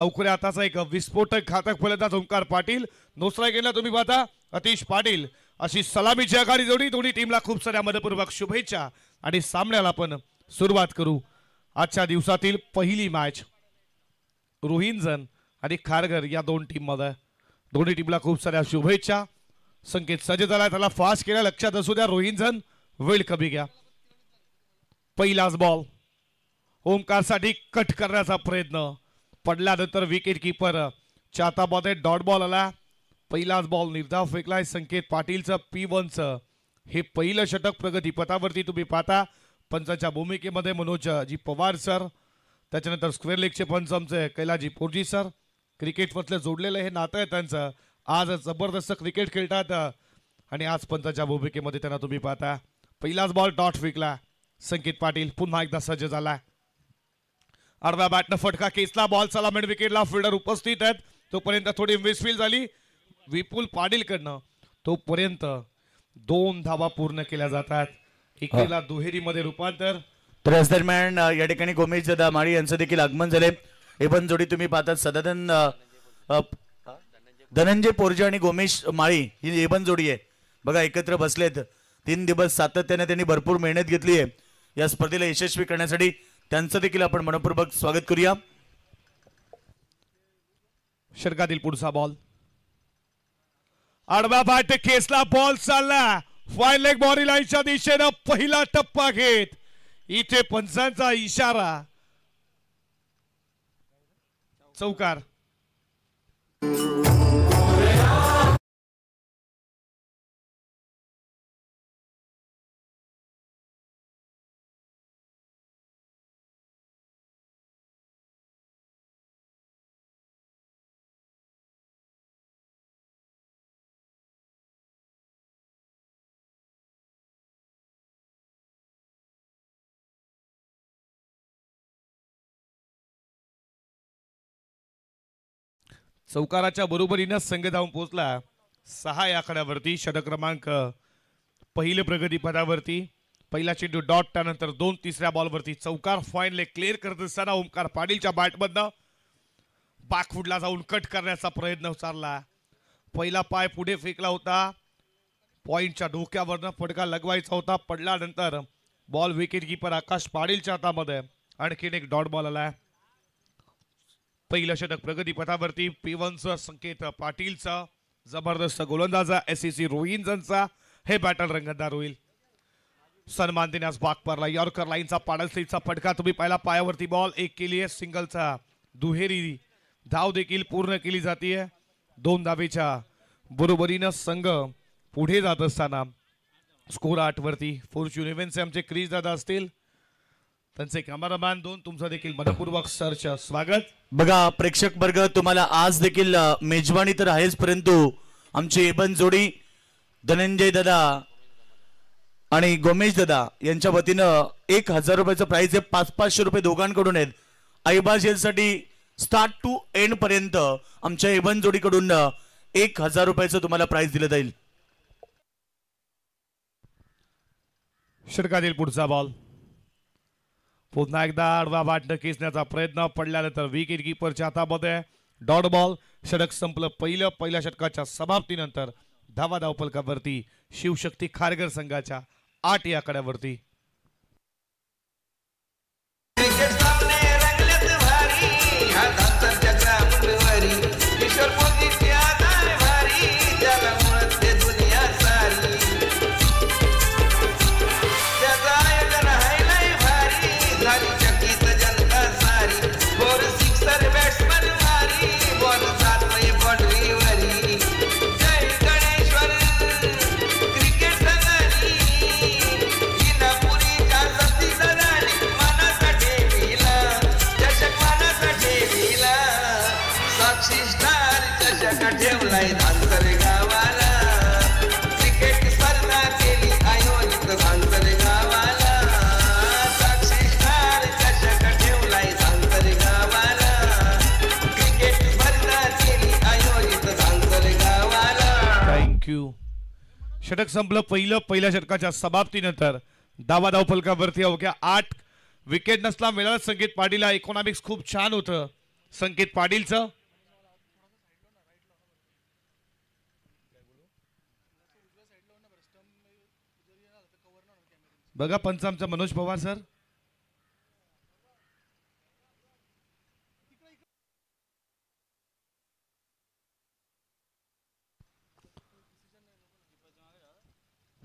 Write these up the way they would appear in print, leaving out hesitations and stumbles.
अवखऱ्या हाताचा एक विस्फोटक घातक फलंदाज ओंकार पाटील. नो स्ट्राईक गेला तुम्ही पाहता अतिश पाटील अशी सलामीची आघाडी जोडी. दोन्ही टीमला खूप साऱ्या मनपूर्वक शुभेच्छा आणि सामन्याला आपण सुरुवात करू. आजच्या दिवसातील पहिली मॅच रोहिंजन आणि खारघर या दोन टीम मध्ये. दोन्ही टीमला खूप साऱ्या शुभेच्छा. संकेत सज्ज झाला, त्याला फास्ट केला. लक्षात असू द्या रोहिंजन वेळ कमी घ्या. पहिलाच बॉल ओमकार साठी कट करण्याचा प्रयत्न पडल्यानंतर विकेट किपर चातामध्ये डॉट बॉल आला. पहिलाच बॉल निर्धाव फेकलाय संकेत पाटीलचं P1चं हे पहिलं षटक प्रगती पथावरती तुम्ही पाहता. पंचाच्या भूमिकेमध्ये मनोजजी पवार सर, त्याच्यानंतर स्क्वेअर लेगचे पंच आमचे कैलाजी पोरजी सर. क्रिकेटमधलं जोडलेलं हे नातं आहे त्यांचं. आज जबरदस्त क्रिकेट खेळतात आणि आज पंचाच्या भूमिकेमध्ये त्यांना तुम्ही पाहता. पहिलाच बॉल डॉट फेकला संकेत पाटील. पुन्हा एकदा सज्ज झाला. आडव्या बॅटनं फटका खेचला. बॉल चला मिड विकेटला. फिल्डर उपस्थित आहेत. तोपर्यंत थोडी मिसफील्ड झाली विपुल पाटीलकडनं. तोपर्यंत 2 धावा पूर्ण केल्या जातात. एकेला दुहेरीमध्ये रूपांतर. तर याच दरम्यान या ठिकाणी गोमेश दादा माळी यांचं देखील आगमन झाले. हे पण जोडी तुम्ही पाहतात. सदानन धनंजय पोरजे आणि गोमेश माळी ही हे पण जोडी आहे बघा. एकत्र बसलेत. 3 दिवस सातत्याने त्यांनी भरपूर मेहनत घेतली आहे या स्पर्धेला यशस्वी करण्यासाठी. त्यांचं देखील आपण मनपूर्वक स्वागत करूया. षटकातील पुढचा बॉल आडवा बॅट खेचला. बॉल चालला फाईन लेग बॉडी लाईनच्या दिशेनं. पहिला टप्पा घेत इथे पंचांचा इशारा. चौकार. चौकाराच्या बरोबरीनं संघ जाऊन पोहोचला 6 या आकड्यावरती. षटक क्रमांक पहिले प्रगती पदावरती. पहिला चेंडू डॉट, त्यानंतर 2 तिसऱ्या बॉलवरती चौकार. फाईन लेग क्लिअर करत असताना ओमकार पाटीलच्या बॅटमधनं बॅकफुटला जाऊन कट करण्याचा प्रयत्न चालला. पहिला पाय पुढे फेकला होता. पॉइंटच्या डोक्यावरनं फटका लगवायचा होता. पडल्यानंतर बॉल विकेट किपर आकाश पाटीलच्या हातामध्ये. आणखीन एक डॉट बॉल आला. पहिलं षटक प्रगती पथावरती. P1चं संकेत पाटीलचा जबरदस्त गोलंदाजा. SEC रोहिंजनचा हे बॅटल रंगतदार होईल. सन्मान देण्यास भाग पडला. यॉर्कर लाईनचा पाडलसीचा फटका तुम्ही पाहिला. पायावरती बॉल एक केली आहे. सिंगलचा दुहेरी धाव देखील पूर्ण केली जाते. 2 धावेच्या बरोबरीनं संघ पुढे जात असताना स्कोर 8 वरती. फॉर्च्यून इव्हेंटचे आमचे क्रिश दादा असतील, त्यांचे कॅमेरामॅन 2, तुमचं देखील मनपूर्वक सरच स्वागत. बघा प्रेक्षक वर्ग, तुम्हाला आज देखील मेजवानी तर आहेच, परंतु आमची एबन जोडी धनंजय दादा आणि गोमेश दादा यांच्या वतीनं 1000 रुपयाचं प्राइज आहे. 500-500 रुपये दोघांकडून आहेत. आईबाजेलसाठी स्टार्ट टू एंड पर्यंत आमच्या एबन जोडीकडून 1000 रुपयाचं तुम्हाला प्राइज दिलं जाईल. षटकातील पुढचा बॉल पुन्हा एकदा आडवा बॅटनं खेचण्याचा प्रयत्न. पडल्यानंतर विकेट किपरच्या हातामध्ये डॉट बॉल. षटक संपलं पहिल्या षटकाच्या समाप्तीनंतर. धावा धावफलकावरती शिवशक्ती खारघर संघाच्या 8 या आकड्यावरती. षटक संपलं पहिल्या षटकाच्या समाप्तीनंतर. धावा धावफलकावरती अवघ्या 8 विकेट नसला मिळाला संकेत पाटीलला. इकॉनॉमिक्स खूप छान होतं. संकेत पाटीलचं. बघा पंच आमचा मनोज पवार सर.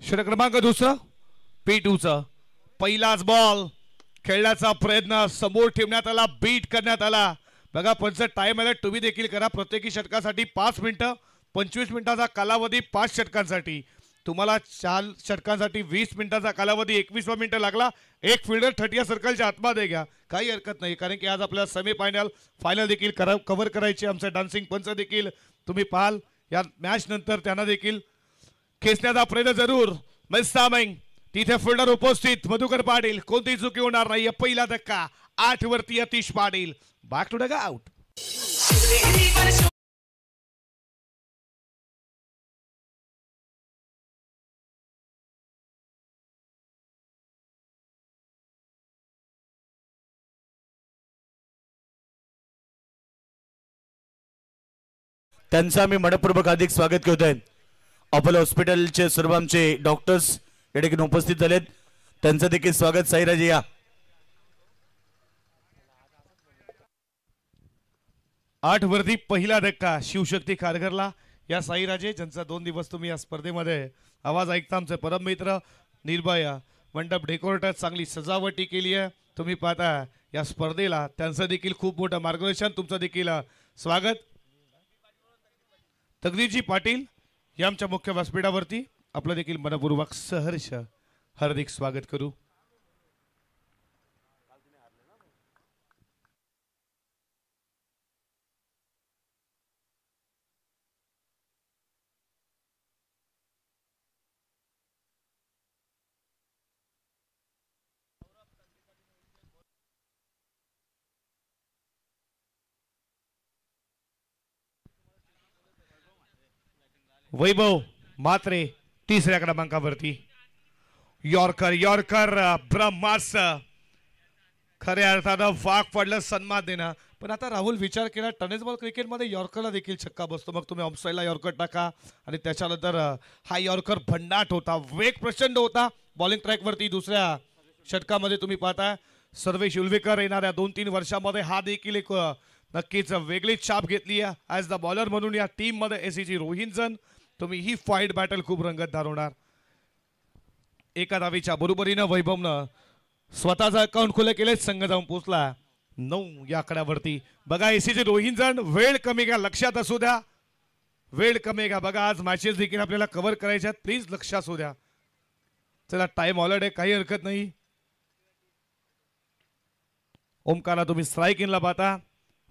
षटक क्रमांक दुसरा P2चा पहिलाच बॉल खेळण्याचा प्रयत्न समोर ठेवण्यात आला, बीट करण्यात आला. बघा पंच टाइम आला, तुम्ही देखील करा. प्रत्येकी षटकासाठी 5 मिनिटं, 25 मिनिटाचा कालावधी 5 षटकांसाठी. तुम्हाला 4 षटकांसाठी 20 मिनिटाचा कालावधी 21 मिनिटं लागला. एक फिल्डर 30 सर्कलच्या आतमध्ये घ्या, काही हरकत नाही, कारण की आज आपल्याला सेमी फायनल फायनल देखील कव्हर करायची. आमचे डान्सिंग पंच देखील तुम्ही पाहाल या मॅच नंतर त्यांना देखील खेचण्याचा प्रयत्न जरूर. मिस टायमिंग तिथे फिल्डर उपस्थित मधुकर पाटील, कोणतीही चुकी होणार नाही. पहिला धक्का 8 वरती Atish Patil, back to the out. त्यांचं आम्ही मनपूर्वक अधिक स्वागत करतोय. अपोलो हॉस्पिटलचे सर्व आमचे डॉक्टर्स या ठिकाणी उपस्थित झालेत, त्यांचं देखील स्वागत. साईराजे या. 8 वरती पहिला धक्का शिवशक्ती खारघरला. या साईराजे ज्यांचा 2 दिवस तुम्ही या स्पर्धेमध्ये आवाज ऐकता, आमचे परममित्र निर्भय मंडप डेकोरेटर, चांगली सजावटी केली आहे. तुम्ही पाहता या स्पर्धेला त्यांचं देखील खूप मोठं मार्गदर्शन, तुमचं देखील स्वागत. तकदीरजी पाटील या आमच्या मुख्य व्यासपीठावरती आपलं देखील मनपूर्वक सहर्ष हार्दिक स्वागत करू. वैभव मात्रे तिसऱ्या क्रमांकावरती. यॉर्कर यॉर्कर ब्रह्मास खऱ्या अर्थानं वाक पडलं, सन्मान देणं. पण आता राहुल विचार केला, टेनिस बॉल क्रिकेटमध्ये यॉर्करला देखील छक्का बसतो. मग तुम्ही ऑफसाईडला यॉर्कर टाका आणि त्याच्यानंतर हा यॉर्कर भन्नाट होता, वेग प्रचंड होता. बॉलिंग ट्रॅकवरती दुसऱ्या षटकामध्ये तुम्ही पाहता सर्वेश उलवेकर येणाऱ्या 2-3 वर्षामध्ये हा देखील एक नक्कीच वेगळीच छाप घेतली आहे ॲज द बॉलर म्हणून या टीममध्ये. एसीजी रोहिंटन, तुम्ही ही फाईट बॅटल खूप रंगतदार होणार. एका धावीच्या बरोबरीनं वैभवनं स्वतःचा अकाउंट खुले केले, संघ जाऊन पोचला 9 या आकड्यावरती. बघा एसीजी रोहिंटन, वेळ कमी घ्या, लक्षात असू द्या, वेळ कमी घ्या. बघा आज मॅचेस देखील आपल्याला कव्हर करायच्या, प्लीज लक्षात असू द्या. चला टाइम ऑलरेडी, काही हरकत नाही. ओमकारला तुम्ही स्ट्राईक इनला पाहता.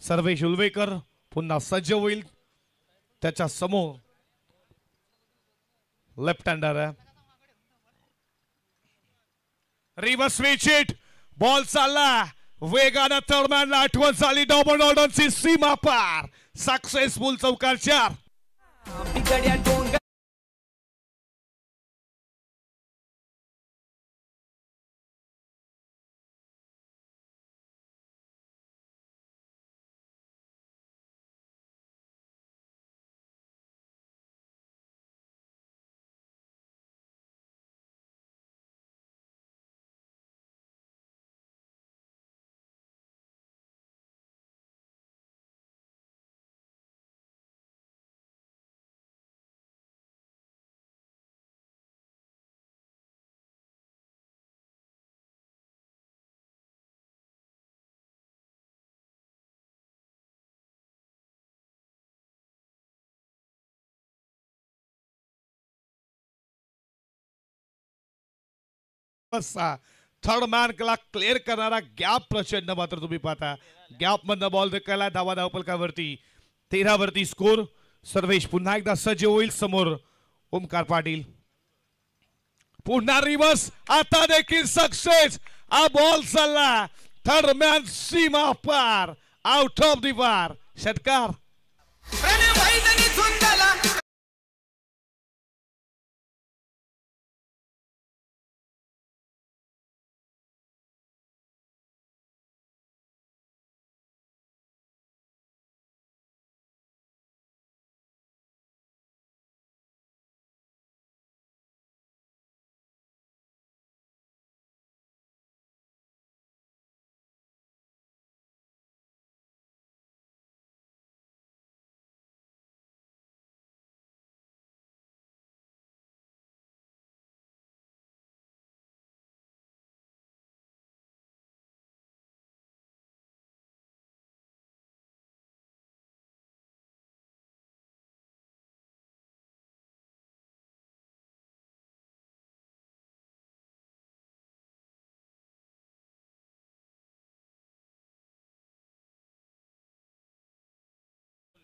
सर्वेश उलवेकर पुन्हा सज्ज होईल, त्याच्या समोर लेफ्ट हँडर आहे. रिव्हर्स स्विच हिट, बॉल चालला वेगानं, थर्डमॅनला आठवण झाली. डॉबल ऑर्डरची सीमा पार, सक्सेसफुल चौकार 4. थर्ड मॅन ला क्लिअर करणारा गॅप प्रचंड मात्र तुम्ही पाहता. गॅप मधनं बॉल धक्काला, धावा धावपलकावरती 13 वरती स्कोर. सर्वेश पुन्हा एकदा सज्ज होईल, समोर ओमकार पाटील. पुन्हा रिव्हर्स, आता देखील सक्सेस. हा बॉल चालला थर्ड मॅन सीमा पार, आउट ऑफ दी पार, षटकार.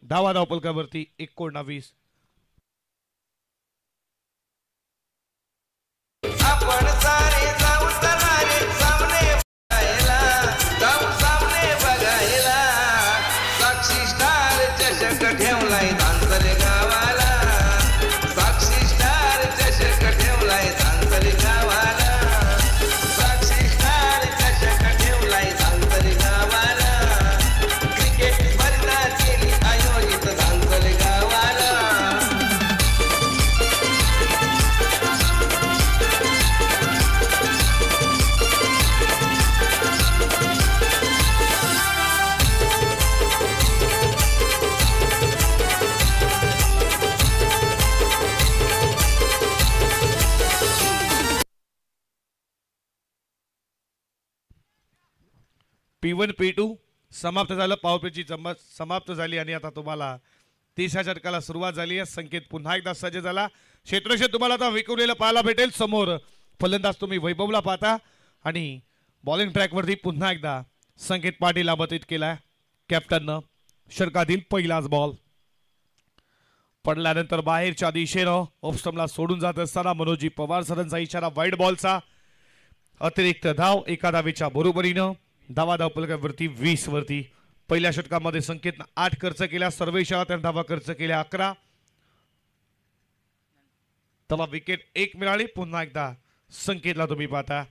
धावा धावपलकावरती 19. आपण सारे जाऊ सारे सामने बघायला जाऊ सामने बघायला साक्षी स्टार चषक ठेवलाय धानसरे गावाला साक्षी स्टार चषक ठेवलाय धानसरे गावाला साक्षी स्टार चषक ठेवलाय धानसरे गावाला क्रिकेट स्पर्धा केली आयोजित धानसरे गावाला P1 P2 समाप्त झालं. पॉवरप्लेची समाप्त झाली आणि आता तुम्हाला 30 षटकाला सुरुवात झाली आहे. संकेत पुन्हा एकदा सज्ज झाला. क्षेत्रक्षेत्र तुम्हाला आता विखुरलेलं पाहायला भेटेल. समोर फलंदाज तुम्ही वैभवला पाहता आणि बॉलिंग ट्रॅकवरती पुन्हा एकदा संकेत पाटील आमंत्रित केलाय कॅप्टननं. षटकातील पहिलाच बॉल पडल्यानंतर बाहेरच्या दिशेनं ऑफस्टमला सोडून जात असताना मनोजी पवार सरांचा इशारा वाईड बॉलचा. अतिरिक्त धाव एका धावेच्या बरोबरीनं. धावा धावपलकावरती 20 वरती. पहिल्या षटकामध्ये संकेतनं 8 खर्च केल्या. सर्वेशा त्यानं धावा खर्च केल्या 11. त्याला विकेट 1 मिळाली. पुन्हा एकदा संकेतला तुम्ही पाहता.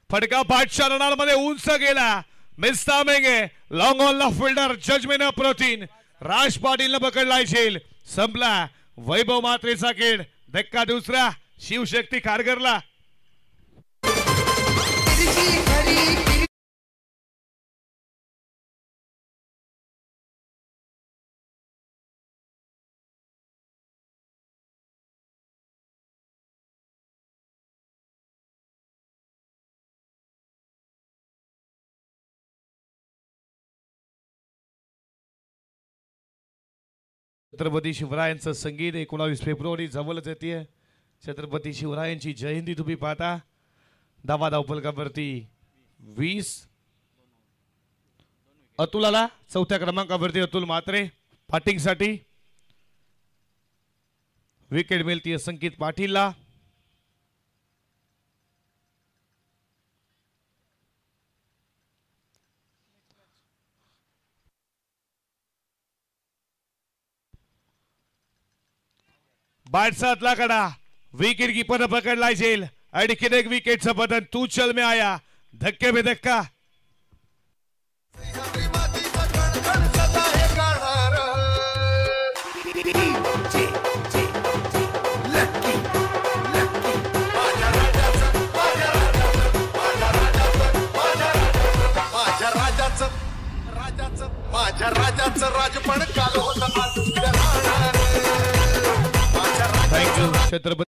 फटका बादशाह रनामध्ये उंच गेला. मिस टायमिंग आहे. लॉंग ऑन ला फिल्डर जजमेंट अप्रतिम. राज पाटीलनं पकडलाय झेल. संपला वैभव मात्रेचा खेळ. धक्का दुसरा शिवशक्ती खारघरला. छत्रपती शिवरायांचं संगीत 19 फेब्रुवारी जवळच येते. छत्रपती शिवरायांची जयंती तुम्ही पाहता. धावा धावपलकावरती 20. अतुलाला चौथ्या क्रमांकावरती अतुल मात्रे बॅटिंगसाठी. विकेट मिळते संकेत पाटीलला. बादशाहला कडा. विकेट कीपर पकडलाय झेल. आणखीन एक विकेटचं बदन. तू चल में आया. धक्के में धक्का. माझ्या राजाचं राजपण काल होतं. थँक्यू छत्रपती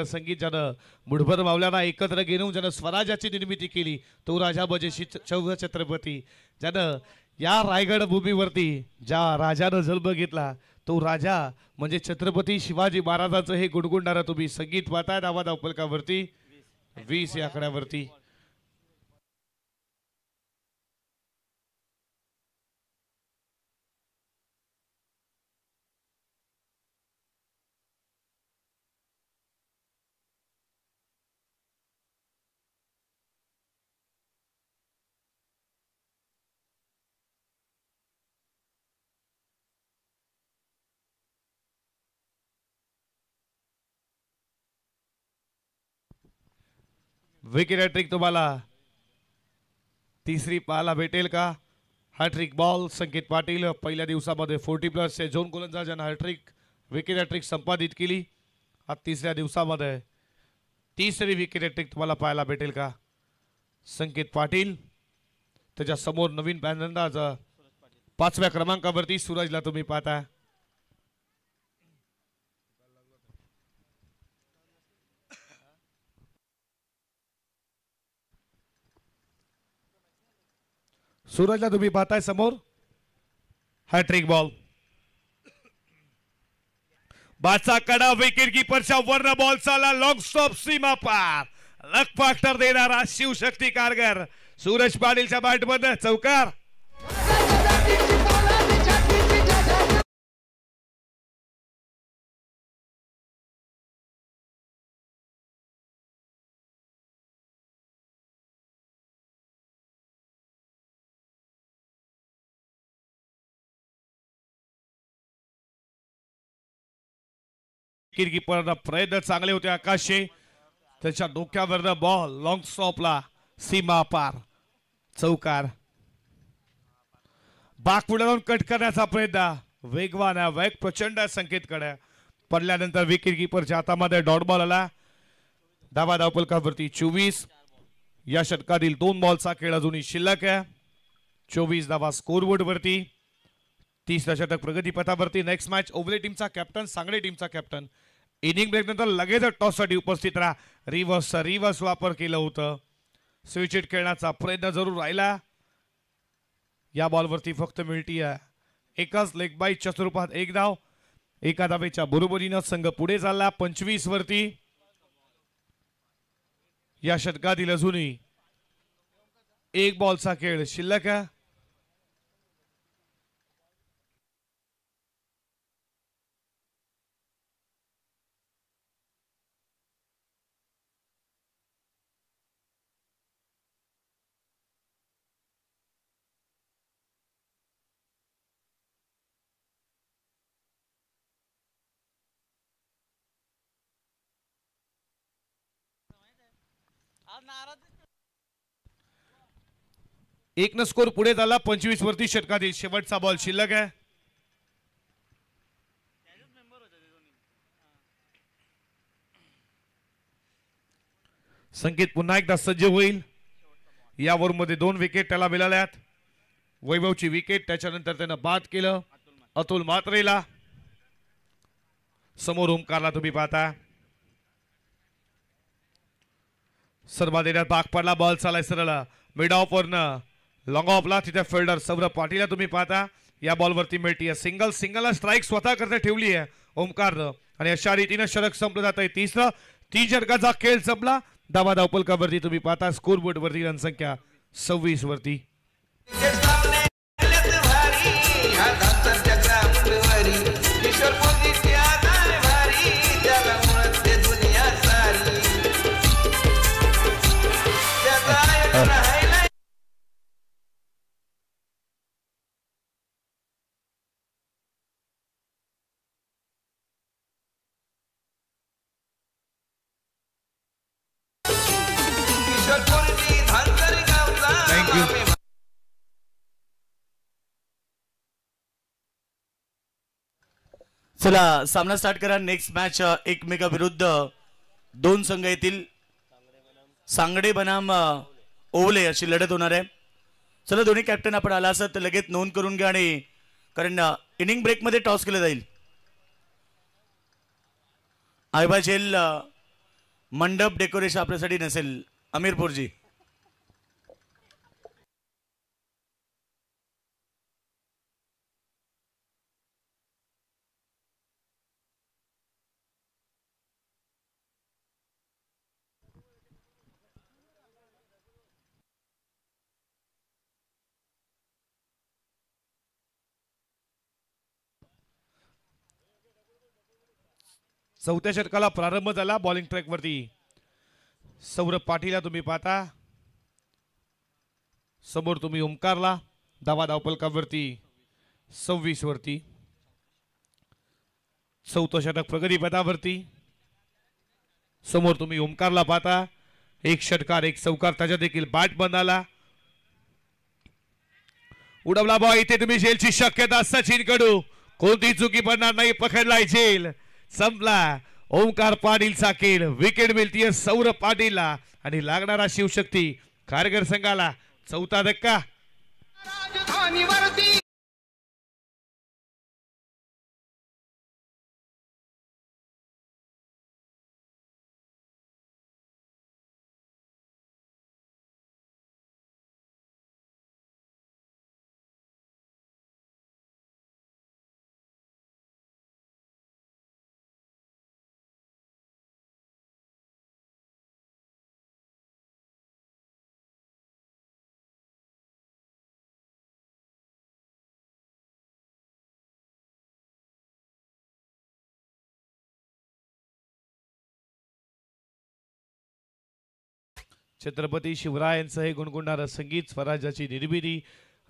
संगीत ज्यानं मुठभर मावल्याला एकत्र घेऊन ज्यानं स्वराज्याची निर्मिती केली तो राजा बजेशी चौघ छत्रपती. ज्यानं या रायगड भूमीवरती ज्या राजानं जन्म घेतला तो राजा म्हणजे छत्रपती शिवाजी महाराजांचं हे गुणगुणणारं तुम्ही संगीत पाहताय. धावा धावपलकावरती 20 या आकड्यावरती. विकेट हॅट्रिक तुम्हाला तिसरी पाहायला भेटेल का? हॅट्रिक बॉल संकेत पाटील पहिल्या दिवसामध्ये 40+ झोन गोलंदाजांना हॅट्रिक विकेट हॅट्रिक संपादित केली. आज तिसऱ्या दिवसामध्ये तिसरी विकेट हॅट्रिक तुम्हाला पाहायला भेटेल का? संकेत पाटील त्याच्या समोर नवीन फलंदाज 5व्या क्रमांकावरती सूरजला तुम्ही पाहता. सूरजला तुम्ही पाहताय समोर. हॅट्रिक बॉल बाचा कडा विकेट कीपरच्या वरनं बॉल चालला. लॉंग स्टॉप सीमा पार. लक फॅक्टर देणारा शिवशक्ती कारगर सूरज पाटीलच्या बॅटमध्ये चौकार. कीपरचा प्रयत्न चांगले होते आकाशचे, त्याच्या डोक्यावरनं बॉल लॉंग स्टॉपला सीमा पार, चौकार. बाग पुढे जाऊन कट करण्याचा प्रयत्न, वेगवान वेग प्रचंड संकेतकडे पडल्यानंतर विकेट कीपरच्या हातामध्ये डॉट बॉल आला. धावा धावपलकावरती 24. या षटकातील 2 बॉलचा खेळ अजूनही शिल्लक आहे. 24 धावा स्कोरबोर्ड वरती. 30 षटक प्रगतीपथावरती. नेक्स्ट मॅच ओवले टीमचा कॅप्टन, सांगली टीमचा कॅप्टन. इनिंग ब्रेक नंतर लगेच टॉससाठी उपस्थित राहा. रिव्हर्स वापर केलं होतं. स्विच हिट खेळण्याचा प्रयत्न जरूर राहिला. या बॉलवरती फक्त मिळतीये एकाच लेग बाईटच्या स्वरूपात 1 धाव. एका धावेच्या बरोबरीनं संघ पुढे चालला 25 वरती. या षटकातील अजूनही 1 बॉलचा खेळ शिल्लक आहे. एक न स्कोर पुढे झाला 25 वरती. षटकातील शेवटचा बॉल शिल्लक आहे. संकेत पुन्हा एकदा सज्ज होईल. या ओव्हरमध्ये 2 विकेट त्याला मिळाल्यात. वैभवची विकेट, त्याच्यानंतर त्यानं बाद केलं अतुल मात्रेला. समोर ओमकारला तुम्ही पाहता. सर्वात देण्यात भाग पडला. बॉल चालाय सरळ मिड ऑफ वरनं लॉंग ऑफला. तिथे फिल्डर सौरभ पाटील तुम्ही पाहता. या बॉलवरती मिळतीये सिंगल स्ट्राईक स्वतः करता ठेवली आहे ओमकारनं. आणि अशा रीतीनं षटक संपलं जात आहे. 3 षटकाचा खेळ संपला. धावा धावपलकावरती तुम्ही पाहता. स्कोरबोर्ड वरती रनसंख्या 26 वरती. चला सामना स्टार्ट करा. नेक्स्ट मॅच एकमेकाविरुद्ध 2 संघ येतील. सांगडे बनाम ओवले अशी लढत होणार आहे. चला दोन्ही कॅप्टन आपण आला असत तर लगेच नोंद करून घ्या. आणि कारण इनिंग ब्रेक मध्ये टॉस केलं जाईल. आयबाजेल मंडप डेकोरेशन आपल्यासाठी नसेल. अमीरपूरजी चौथ्या षटकाला प्रारंभ झाला. बॉलिंग ट्रॅक वरती सौरभ पाटील तुम्ही पाहता. समोर तुम्ही ओमकारला. धावा धावपलकावरती 26 वरती. चौथं षटक प्रगतीपथावरती. समोर तुम्ही ओमकारला पाहता. 1 षटकार 1 चौकार. त्याच्या देखील बॅट बंद आला. उडवला बॉल. इथे तुम्ही झेलची शक्यता सचिन कडू. कोणती चुकी पडणार नाही. पकडलाय झेल. संपला ओमकार पाटीलचा खेळ. विकेट मिळतीये सौरभ पाटीलला आणि लागणारा शिवशक्ती कारगर संघाला. चौथा धक्का. छत्रपती शिवरायांचं हे गुणगुणणारं संगीत स्वराज्याची निर्मिती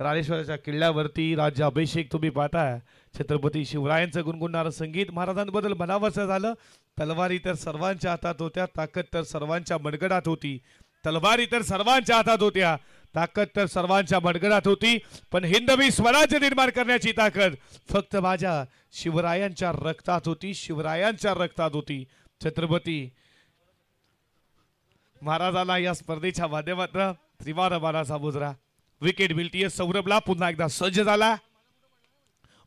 राणेश्वराच्या किल्ल्यावरती राज्याभिषेक तुम्ही पाहताय. छत्रपती शिवरायांचं गुणगुणणारं संगीत. महाराजांबद्दल म्हणावंसं झालं, तलवारी तर सर्वांच्या हातात होत्या, ताकद तर सर्वांच्या मनगडात होती. तलवारी तर सर्वांच्या हातात होत्या, ताकद तर सर्वांच्या मनगडात होती, पण हिंदवी स्वराज्य निर्माण करण्याची ताकद फक्त माझ्या शिवरायांच्या रक्तात होती, शिवरायांच्या रक्तात होती. छत्रपती महाराजांना या स्पर्धेच्या माध्यमातून त्रिवार बाणाचा मुजरा. विकेट मिळतीये सौरभला. पुन्हा एकदा सज्ज झाला,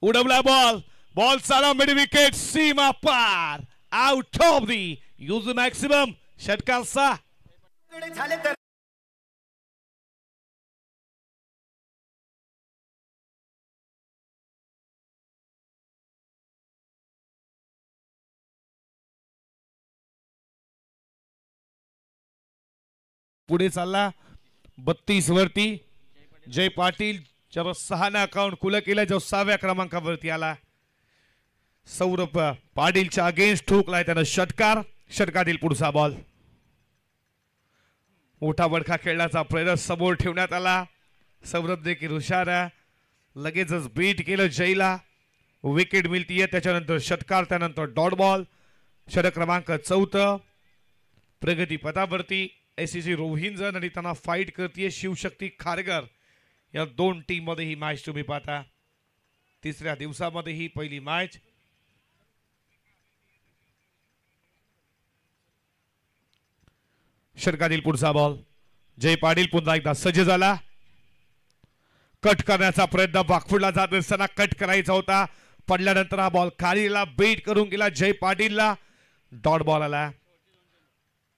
उडवला बॉल. बॉल चाला मिड विकेट, सीमा पार, out of the use maximum. षटकार 6. पुढे चालला 32 वरती. जय पाटील ज्यावर 6 अकाउंट खुलं केलं, जो 6व्या क्रमांकावरती आला. सौरभ पाटीलच्या अगेन्स्ट ठोकलाय त्यानं षटकार. षटकातील पुढचा बॉल. मोठा बडखा खेळण्याचा प्रयत्न समोर ठेवण्यात आला. सौरभ देखील हुशार आहे, लगेचच बीट केलं जयला. विकेट मिळतीये, त्याच्यानंतर षटकार, त्यानंतर डॉट बॉल. षटक क्रमांक 4. प्रगती पथावरती एसीसी रोहिंजन आणि त्यांना फाईट करते शिवशक्ती खारगर. या दोन टीम मध्ये ही मॅच तुम्ही पाहता. तिसऱ्या दिवसामध्ये ही पहिली मॅच. षटकातील पुढचा बॉल. जय पाटील पुन्हा एकदा सज्ज झाला. कट करण्याचा प्रयत्न बागफुडला जात असताना कट करायचा होता, पडल्यानंतर हा बॉल खालीला बीट करून गेला जय पाटीलला. डॉट बॉल आला.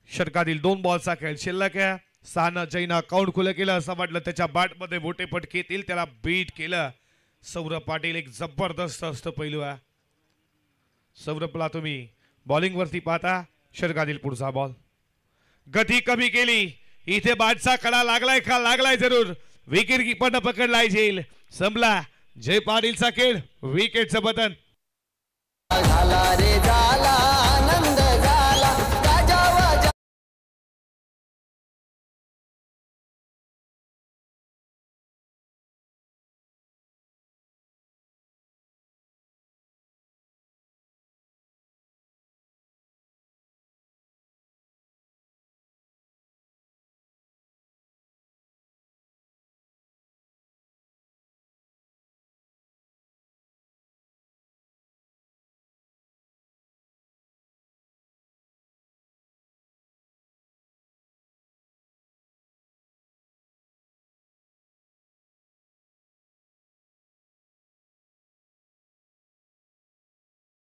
षटकातील 2 बॉलचा खेळ शिल्लक आहे. 6 जैन अकाउंट खुलं केलं असं वाटलं, त्याच्या बॅटमध्ये मोठे फटके येतील, त्याला बीट केलं सौरभ पाटील. एक जबरदस्त असतं पैलू आहे. सौरभला तुम्ही बॉलिंग वरती पाहता. षटकातील पुढचा बॉल. गती कमी केली इथे, बॅटचा कडा लागलाय का? लागलाय जरूर. विकेट कीपरनं पकडलाय झेल. संपला जय पाटीलचा खेळ. विकेटचं बटन. झाला रे झाला आनंद झाला राजा.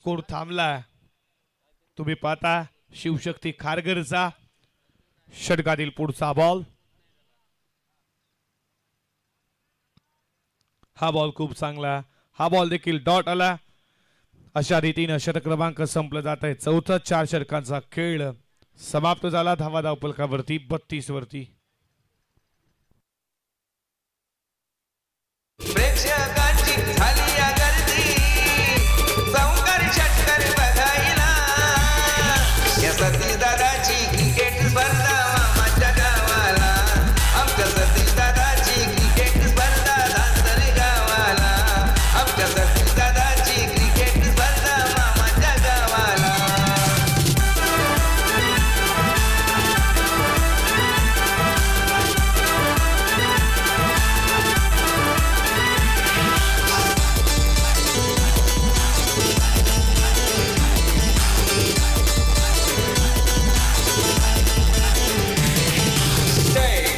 स्कोर थांबला. तुम्ही पाहता शिवशक्ती खारगरचा. षटकातील पुढचा बॉल. हा बॉल खूप चांगला. हा बॉल देखील डॉट आला. अशा रीतीने षटक क्रमांक संपलं जात आहे. चौथा 4 षटकांचा खेळ समाप्त झाला. धावा धावपलकावरती 32 वरती. प्रेक्षकांची झाली या गर्दी, चौकार षटकार बघायला. या सतीश दादाची क्रिकेट स्पर्धा मामाच्या गावाला. आमच्या सतीश दादाची क्रिकेट स्पर्धा धांतरे गावाला. आमच्या सतीश दादाची क्रिकेट स्पर्धा मामाच्या गावाला.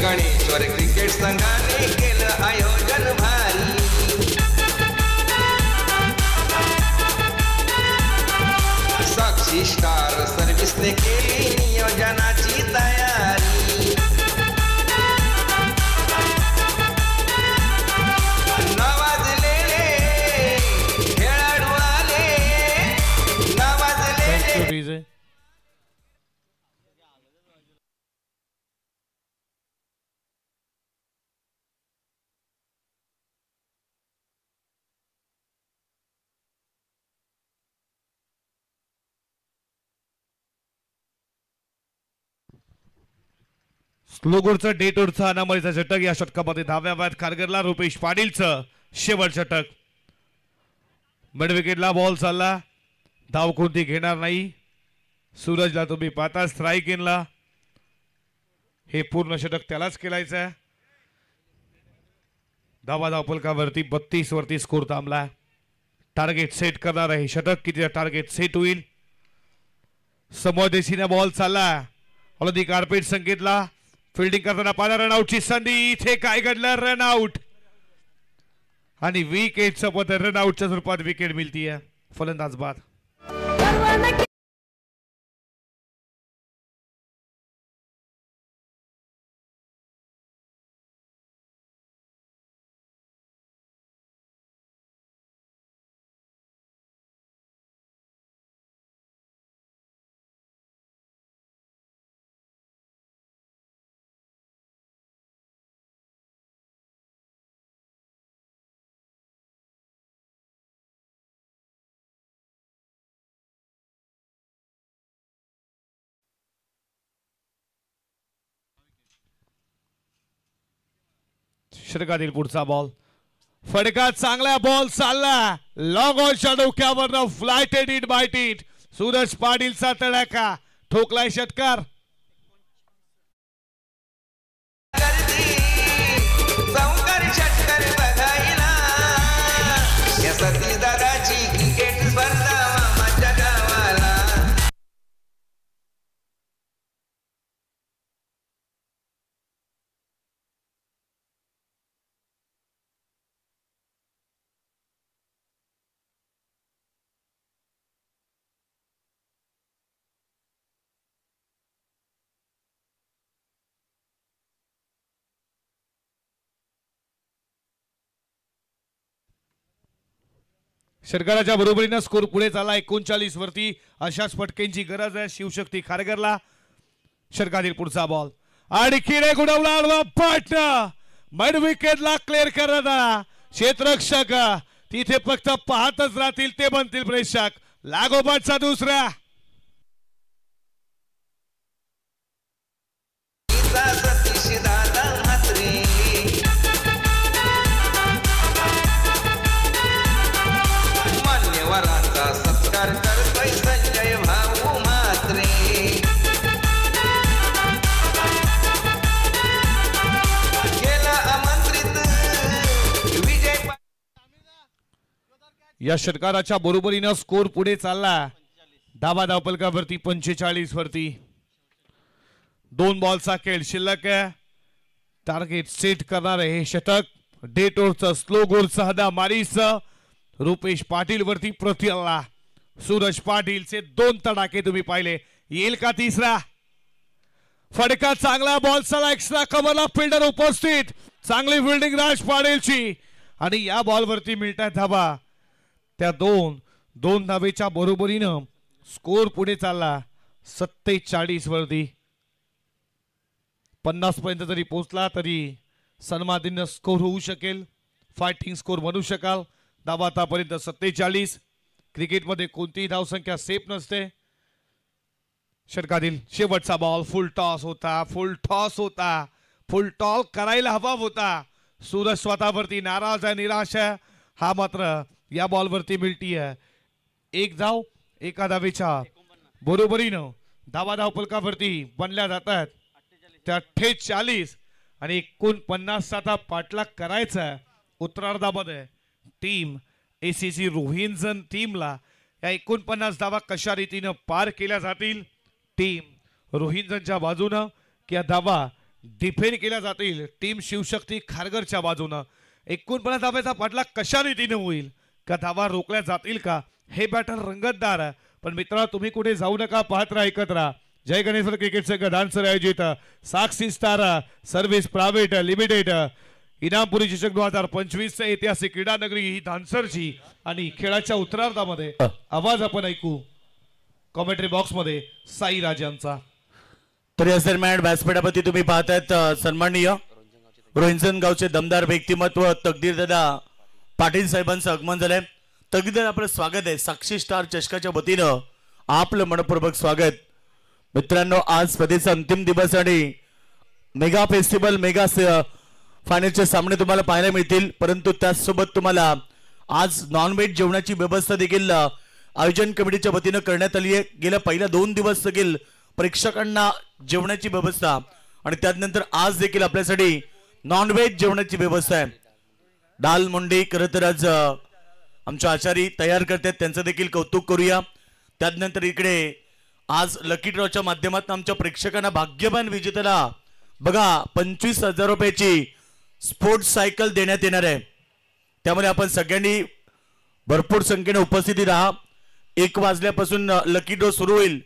गणेश्वर क्रिकेट संघाने केलं आयोजन भारी. साक्षी स्टार सर्व्हिसने केली नियोजनाची तयारी. नावाजलेले खेळाडू आले, नावाजलेले. स्लोगोरचा डेटोरचा अनामलीचा षटक. या षटकामध्ये 10व्या बाद खारघरला. रुपेश पाटीलचं शेवट षटक. मिड विकेटला बॉल चालला. धाव कोणती घेणार नाही. सूरजला तुम्ही पाहता स्ट्राईक इनला. हे पूर्ण षटक त्यालाच खेळायचं आहे. धावपलकावरती 32 वरती स्कोर थांबला. टार्गेट सेट करणार आहे षटक. किती टार्गेट सेट होईल. समोर देशीने बॉल चालला. हळदी कार्पेट संकेतला. फिल्डिंग करताना पाहिला रनआउटची संधी. इथे काय घडलं. रनआउट आणि विकेटचं पद. रनआउटच्या स्वरूपात विकेट मिळतीये. फलंदाज बाद. षटकातील पुढचा बॉल. फडका चांगला बॉल चालला. लॉंग ऑनच्या डोक्यावर फ्लायटेड इट बाय टीट. सूरज पाटीलचा तडाखा. ठोकलाय षटकार. चौकार षटकार बघायला या सतीश दादाची क्रिकेट स्पर्धा मामाच्या गावाला. षटकाराच्या बरोबरीनं स्कोर पुढे चालला 39 वरती. अशाच फटकेंची गरज आहे शिवशक्ती खारघरला. षटकातील पुढचा बॉल आणि किडे गुडवला. पाटणा मिड विकेटला क्लिअर करण्यात आला. क्षेत्ररक्षक तिथे फक्त पाहतच राहतील. ते बनतील प्रेक्षक. लागोपाठचा दुसरा. सतीश दादा म्हात्रे मान्यवरांचा सत्कार करतोय संजय भाऊ म्हात्रे. गेला आमंत्रित विजय. या षटकाराच्या बरोबरीनं स्कोर पुढे चालला. धावपलकावरती 45 वरती. 2 बॉलचा खेळ शिल्लक आहे. टार्गेट सेट करणार आहे हे षटक. डेटोरचं स्लो गोलचं हदा मारीचं. रुपेश पाटील वरती प्रत्यल्ला. सूरज पाटीलचे 2 तडाखे तुम्ही पाहिले. येईल का तिसरा. फडका चांगला बॉल चला. एक्स्ट्रा कव्हरला फिल्डर उपस्थित. चांगली फिल्डिंग राज पाटीलची आणि या बॉल वरती मिळतात धावा. त्या 2 धावेच्या बरोबरीनं स्कोर पुढे चालला 47 वरती. 50 पर्यंत जरी पोहोचला तरी सन्माननीय स्कोर होऊ शकेल. फायटिंग स्कोर म्हणू शकाल. धावा आतापर्यंत 47. क्रिकेटमध्ये कोणतीही धावसंख्या सेफ नसते. षटकातील शेवटचा बॉल. फुल टॉस होता. फुल टॉस करायला हवा होता. सूरज स्वतःवरती नाराज आहे. निराश आहे. हा मात्र या बॉलवरती मिळतीये 1 धाव. एका धावेच्या बरोबरीनं धावपलकावरती बनल्या जातात त्या 48 आणि 49 आता पाठलाग करायचा उत्तरार्धामध्ये. टीम ACC रोहिंजन टीमला या 49 धावा कशा रीतीनं पार केल्या जातील. टीम रोहिंजनच्या बाजूनं किंवा धावा डिफेंड केल्या जातील टीम शिवशक्ती खारघरच्या बाजूनं. 49 धाव्याचा पाठलाग कशा रीतीनं होईल का धावा रोखल्या जातील का हे बॅटल रंगतदार आहे. पण मित्रा तुम्ही कुठे जाऊ नका. पाहत राहा ऐकत राहा. जय गणेश क्रिकेट संघ धानसर आयोजित साक्षी स्टार सर्व्हिस प्रायव्हेट लिमिटेड इनामपुरी चषक 2025 ऐतिहासिक क्रीडा नगरी ही धानसरची. आणि खेळाच्या उत्तरार्धामध्ये आवाज आपण ऐकू कॉमेंट्री बॉक्स मध्ये साई राजांचा. तर या दरम्यान व्यासपीठावरती तुम्ही पाहतायत सन्माननीय रोहिंजन गावचे दमदार व्यक्तिमत्व तकदीर दादा पाटील साहेबांचं आगमन झालंय. तकदीर दादा आपलं स्वागत आहे. साक्षी स्टार चषकाच्या वतीनं आपलं मनपूर्वक स्वागत. मित्रांनो आज स्पर्धेचा अंतिम दिवस आणि मेगा फेस्टिवल मेगा फायनलचे सामने तुम्हाला पाहायला मिळतील, परंतु त्याचसोबत तुम्हाला आज नॉनव्हेज जेवणाची व्यवस्था देखील आयोजन कमिटीच्या वतीनं करण्यात आली आहे. गेल्या पहिल्या 2 दिवस देखील प्रेक्षकांना जेवणाची व्यवस्था आणि त्यानंतर आज देखील आपल्यासाठी नॉनव्हेज जेवणाची व्यवस्था आहे. दाल मुंडी खरं तर आज आमच्या आचारी तयार करतात, त्यांचं देखील कौतुक करूया. त्यानंतर इकडे आज लकी ड्रॉच्या माध्यमातून आमच्या प्रेक्षकांना भाग्यवान विजेत्याला बघा 25,000 रुपयाची स्पोर्ट्स सायकल देण्यात येणार आहे. त्यामुळे आपण सगळ्यांनी भरपूर संख्येने उपस्थिती राहा. 1 वाजल्यापासून लकी ड्रॉ सुरू होईल,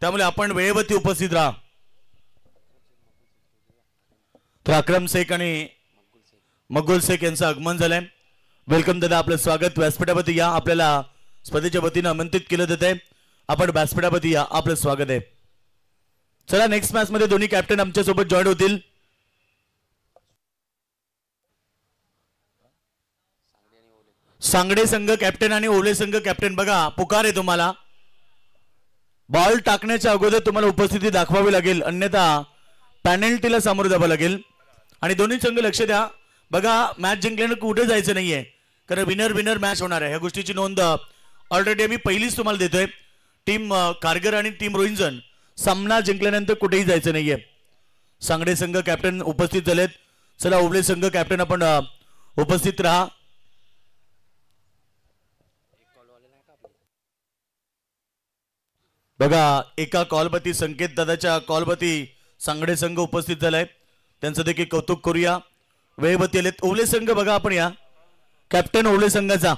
त्यामुळे आपण वेळेवरती उपस्थित राहा. तर अक्रम शेख आणि मकबूल शेख यांचं आगमन झालंय. वेलकम दादा, आपलं स्वागत. व्यासपीठावरती या, आपल्याला स्पर्धेच्या वतीनं आमंत्रित केलं जात आहे. आपण व्यासपीठावरती या, आपलं स्वागत आहे. चला नेक्स्ट मॅच मध्ये दोन्ही कॅप्टन आमच्या सोबत जॉईन होतील. सांगडे संघ कॅप्टन आणि ओले संघ कॅप्टन, बघा पुकार आहे तुम्हाला. बॉल टाकण्याच्या अगोदर तुम्हाला उपस्थिती दाखवावी लागेल, अन्यथा पेनल्टीला सामोरं जावं लागेल. आणि दोन्ही संघ लक्ष द्या, बघा मॅच जिंकल्यानं कुठे जायचं नाहीये, कारण विनर विनर मॅच होणार आहे. ह्या गोष्टीची नोंद ऑलरेडी आम्ही पहिलीच तुम्हाला देतोय. टीम कारगर आणि टीम रोहिंजन सामना जिंकल्यानंतर कुठेही जायचं नाहीये. सांगडे संघ कॅप्टन उपस्थित झालेत. चला ओबळे संघ कॅप्टन आपण उपस्थित राहा. बघा एका कॉलवरती संकेत दादाच्या कॉलवरती सांगडे संघ उपस्थित झालाय, त्यांचं देखील कौतुक करूया. वेळवरती आलेत ओले संघ, बघा आपण या कॅप्टन ओले संघाचा.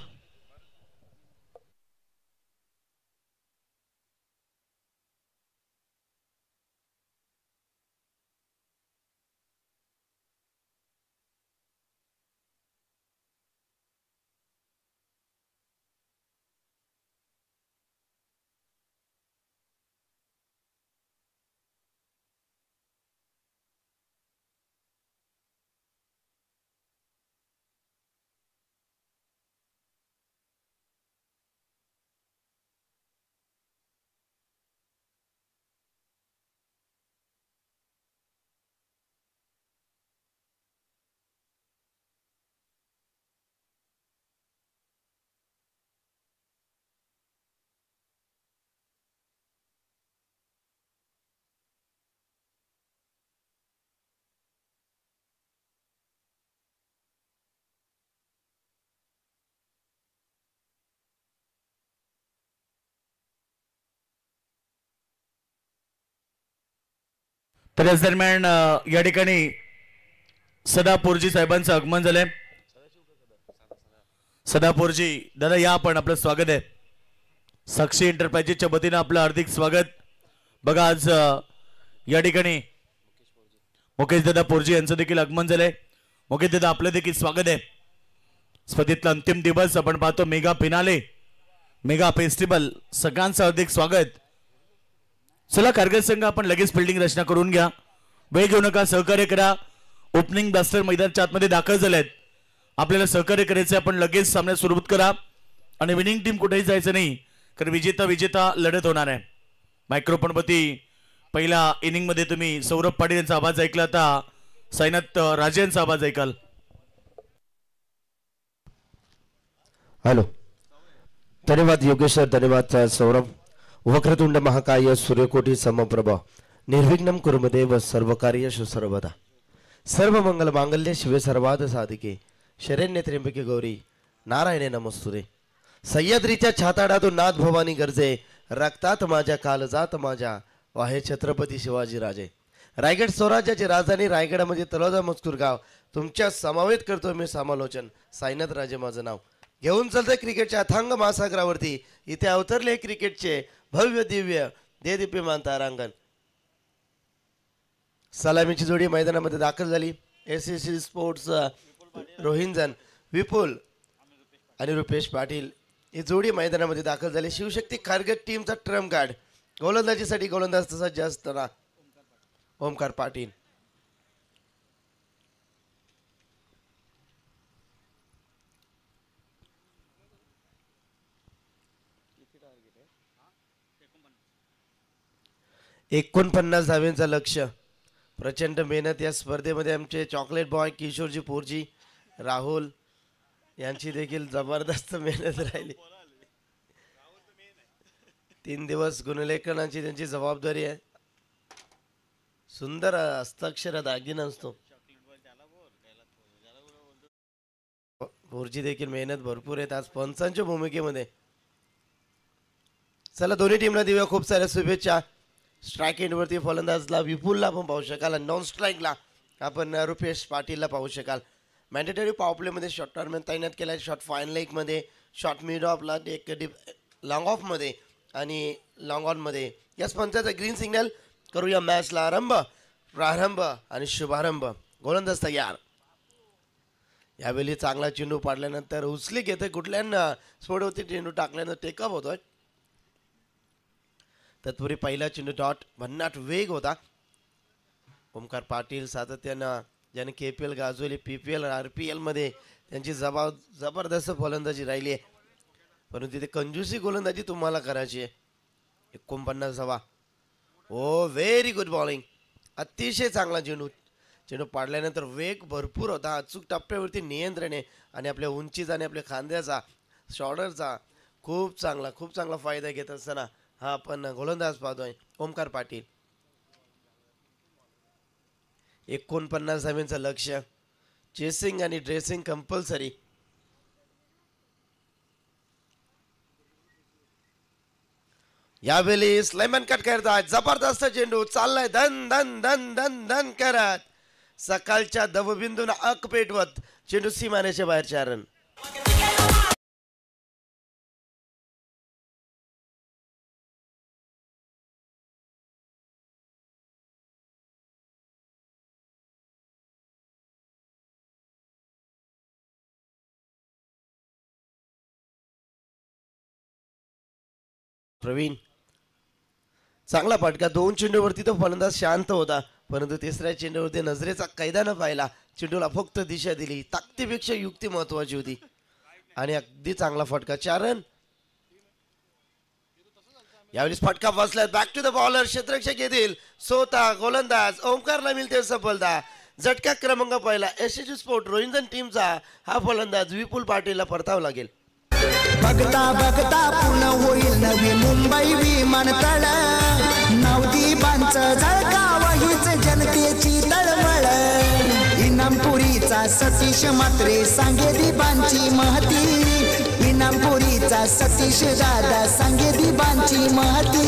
तर याच दरम्यान या ठिकाणी सदापूरजी साहेबांचं आगमन झालंय. सदापूरजी दादा या, आपण आपलं स्वागत आहे. साक्षी एंटरप्राइजेसच्या वतीनं आपलं हार्दिक स्वागत. बघा आज या ठिकाणी मुकेश दादा पोरजी यांचं देखील आगमन झालंय. मुकेश दादा आपलं देखील स्वागत आहे. स्पर्धेतला अंतिम दिवस आपण पाहतो, मेगा फिनाले मेगा फेस्टिवल, सगळ्यांचं हार्दिक स्वागत. चला कारगर संघ आपण लगेच फिल्डिंग रचना करून घ्या, वेळ घेऊ नका, सहकार्य करा. ओपनिंग बॅस्टर मैदानाच्या आतमध्ये दाखल झालेत, आपल्याला सहकार्य करायचं. आपण लगेच सामन्यात सुरुवात करा आणि विनिंग टीम कुठेही जायचं नाही, कारण विजेता विजेता लढत होणार आहे. मायक्रोफोन वरती पहिल्या इनिंग मध्ये तुम्ही सौरभ पाटील यांचा आवाज ऐकला, आता साईनाथ राजे यांचा आवाज ऐकाल. हॅलो, धन्यवाद योगेश सर, धन्यवाद सौरभ. वक्रतुंड महाकाय सूर्यकोटी समप्रभ निर्विघ्नं कुरुदेव सर्व कार्येषु सर्वदा. सर्व मंगल मांगल्ये शिवे सर्वाद साधिके शरण्ये त्र्यंबके गौरी नारायणे नमस्तुते. सह्याद्रीच्या छाताडातून नाथ भवानी गरजे, रक्तात माझ्या कालजात माझ्या वाहे छत्रपती शिवाजी राजे. रायगड स्वराज्याची राजधानी रायगडामध्ये तळोजा मजकूर गाव तुमच्या समावेत करतो मी समालोचन. साईनाथ राजे माझं नाव घेऊन चालतंय क्रिकेटच्या अथांग महासागरावरती. इथे अवतरले क्रिकेटचे भव्य दिव्य देदीप्यमान तारांगण. सलामीची जोडी मैदानामध्ये दाखल झाली. एसएससी स्पोर्ट्स रोहिंजन विपुल आणि रुपेश पाटील ही जोडी मैदानामध्ये दाखल झाली. शिवशक्ती कारगर टीमचा ट्रम्प कार्ड गोलंदाजीसाठी गोलंदाज सज्ज असताना ओमकार पाटील. $49 धावांचं लक्ष्य, प्रचंड मेहनत या स्पर्धेमध्ये आमचे चॉकलेट बॉय किशोरजी पोरजी राहुल यांची देखील जबरदस्त मेहनत राहिली. 3 दिवस गुणलेखनाची त्यांची जबाबदारी आहे. सुंदर हस्ताक्षर दागिना असतो. पोरजी देखील मेहनत भरपूर आहेत आज पंचांच्या भूमिकेमध्ये. चला दोन्ही टीमला देऊया खूप साऱ्या शुभेच्छा. स्ट्राईक एंडवरती फलंदाजला विपुलला आपण पाहू शकाल. नॉन स्ट्राईकला आपण रुपेश पाटीलला पाहू शकाल. मॅन्डेटरी पॉवर प्लेमध्ये शॉर्ट टर्न तैनात केला. शॉर्ट फाईन लेगमध्ये शॉर्ट मिड ऑफला एक लॉंग ऑफमध्ये आणि लॉंग ऑनमध्ये. याच पंचाचा ग्रीन सिग्नल करूया मॅचला प्रारंभ आणि शुभारंभ. गोलंदाज तयार. यावेळी चांगला चेंडू पाडल्यानंतर उचली घेते कुठल्या स्पोर्टवरती चेंडू टाकल्यानंतर टेकअप होतोय. तत्पूर्वी पहिला चेंडू डॉट. भन्नाट वेग होता. ओमकार पाटील सातत्यानं ज्याने KPL गाजवली PPL RPL मध्ये त्यांची जबरदस्त फलंदाजी राहिली आहे. परंतु तिथे कंजूसी गोलंदाजी तुम्हाला करायची आहे. 49 ओ व्हेरी गुड बॉलिंग. अतिशय चांगला चेंडू पाडल्यानंतर वेग भरपूर होता. अचूक टप्प्यावरती नियंत्रण आहे आणि आपल्या उंचीचा आणि आपल्या खांद्याचा शॉर्डरचा खूप चांगला फायदा घेत असताना हा आपण गोलंदाज पाहतोय ओमकार पाटील. 49 धावांचं लक्ष्य. चेसिंग आणि ड्रेसिंग कंपल्सरी. यावेळी स्लायमन कट करतात. जबरदस्त चेंडू चाललाय धन धन धन धन धन करत. सकाळच्या दवबिंदून अक पेटवत चेंडू सीमारेच्या बाहेर 4 रन. प्रवीण चांगला फटका. 2 चेंडूवरती तो फलंदाज शांत होता. परंतु तिसऱ्या चेंडूवरती नजरेचा कैदा न पाहिला. चेंडूला फक्त दिशा दिली. ताकदीपेक्षा युक्ती महत्वाची होती आणि अगदी चांगला फटका. 4 रन. यावेळी फटका बसलाय. Back to the bowler. क्षेत्ररक्षक येतील. स्वतः गोलंदाज ओमकारला मिळते सफलता. झटका क्रमांक पहिला. SSG स्पोर्ट रोहिंजन टीमचा हा फलंदाज विपुल पाटीलला परतावं लागेल. बघता बघता पूर्ण होईल नवी मुंबई विमानतळ. नवदीपांचं झळकाव हीच जनतेची तळमळ. इनामपुरीचा सतीश मात्रे सांगे दीपांची महती. इनामपुरीचा सतीश दादा सांगे दीपांची महती.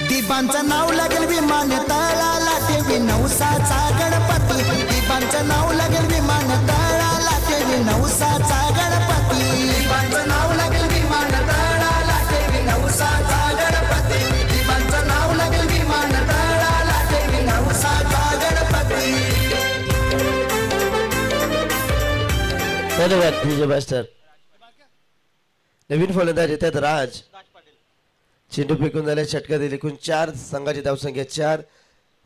दीपांचं नाव लागेल विमानतळाला ठेवी नवसाचा गणपती. दीपांचं नाव लागेल विमानतळाला ठेवी नवसाचा गणपती. दीपांचं नाव लागेल विमानतळाला ठेवी नवसाचा गणपती. दीपांचं नाव लागेल विमानतळाला ठेवी नवसाचा गणपती. धन्यवाद विजय मास्टर. नवीन फलंदाज येतात राज. चेंडू फेकून झाल्या. षटका दिली. एकूण 4 संघाची धावसंख्या 4.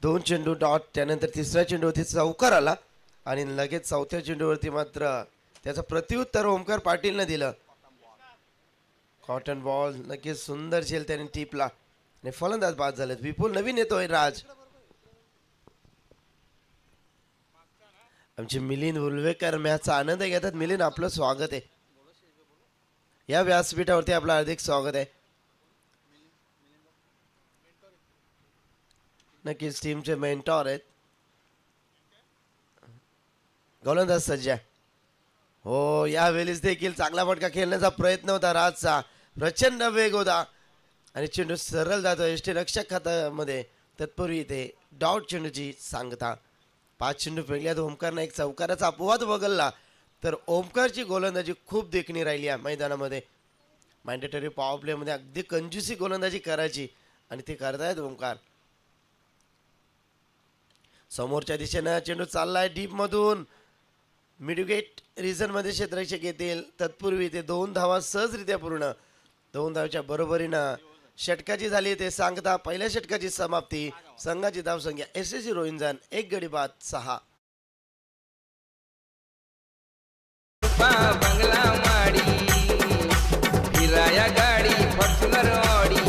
2 चेंडू डॉट. त्यानंतर तिसऱ्या चेंडूवरती चौकार आला आणि लगेच चौथ्या चेंडूवरती मात्र त्याचं प्रत्युत्तर ओमकार पाटीलने दिलं. कॉटन बॉल नक्कीच सुंदर झेल त्याने टिपला आणि फलंदाज बाद झालेत. विपुल. नवीन येतोय राज. आमचे मिलिंद उल्वेकर मॅचचा आनंद घेतात. मिलिंद आपलं स्वागत आहे. या व्यासपीठावरती आपलं हार्दिक स्वागत आहे. नक्कीच टीमचे मेंटॉर आहेत. गोलंदाज सज्ज. हो यावेळीच देखील चांगला फटका खेळण्याचा प्रयत्न होता राजचा. प्रचंड वेग होता आणि चेंडू सरळ जातो यष्टीरक्षक खात्यामध्ये. तत्पूर्वी इथे डॉट चेंडूची सांगता. 5 चेंडू फेकल्यात. ओमकारने एक चौकाराचा अपवाद वगळला तर ओमकारची गोलंदाजी खूप देखणी राहिली आहे मैदानामध्ये. मॅन्डेटरी पॉवर प्लेमध्ये अगदी कंजूसी गोलंदाजी करायची आणि ते करतायत ओमकार. समोरच्या दिशेनं चेंडू चाललाय डीप मधून. मिडविकेट रिझन मध्ये क्षेत्ररक्षक येतील. तत्पूर्वी ते 2 धावा सहजरित्या पूर्ण. 2 धावाच्या बरोबरीनं षटकाची झाली ते सांगता. पहिल्या षटकाची समाप्ती. संघाची धावसंख्या SSG रोहिंजन 1 गडी बाद 6. बंगला माडी फिराया गाडी फॉर्च्युनर ऑडी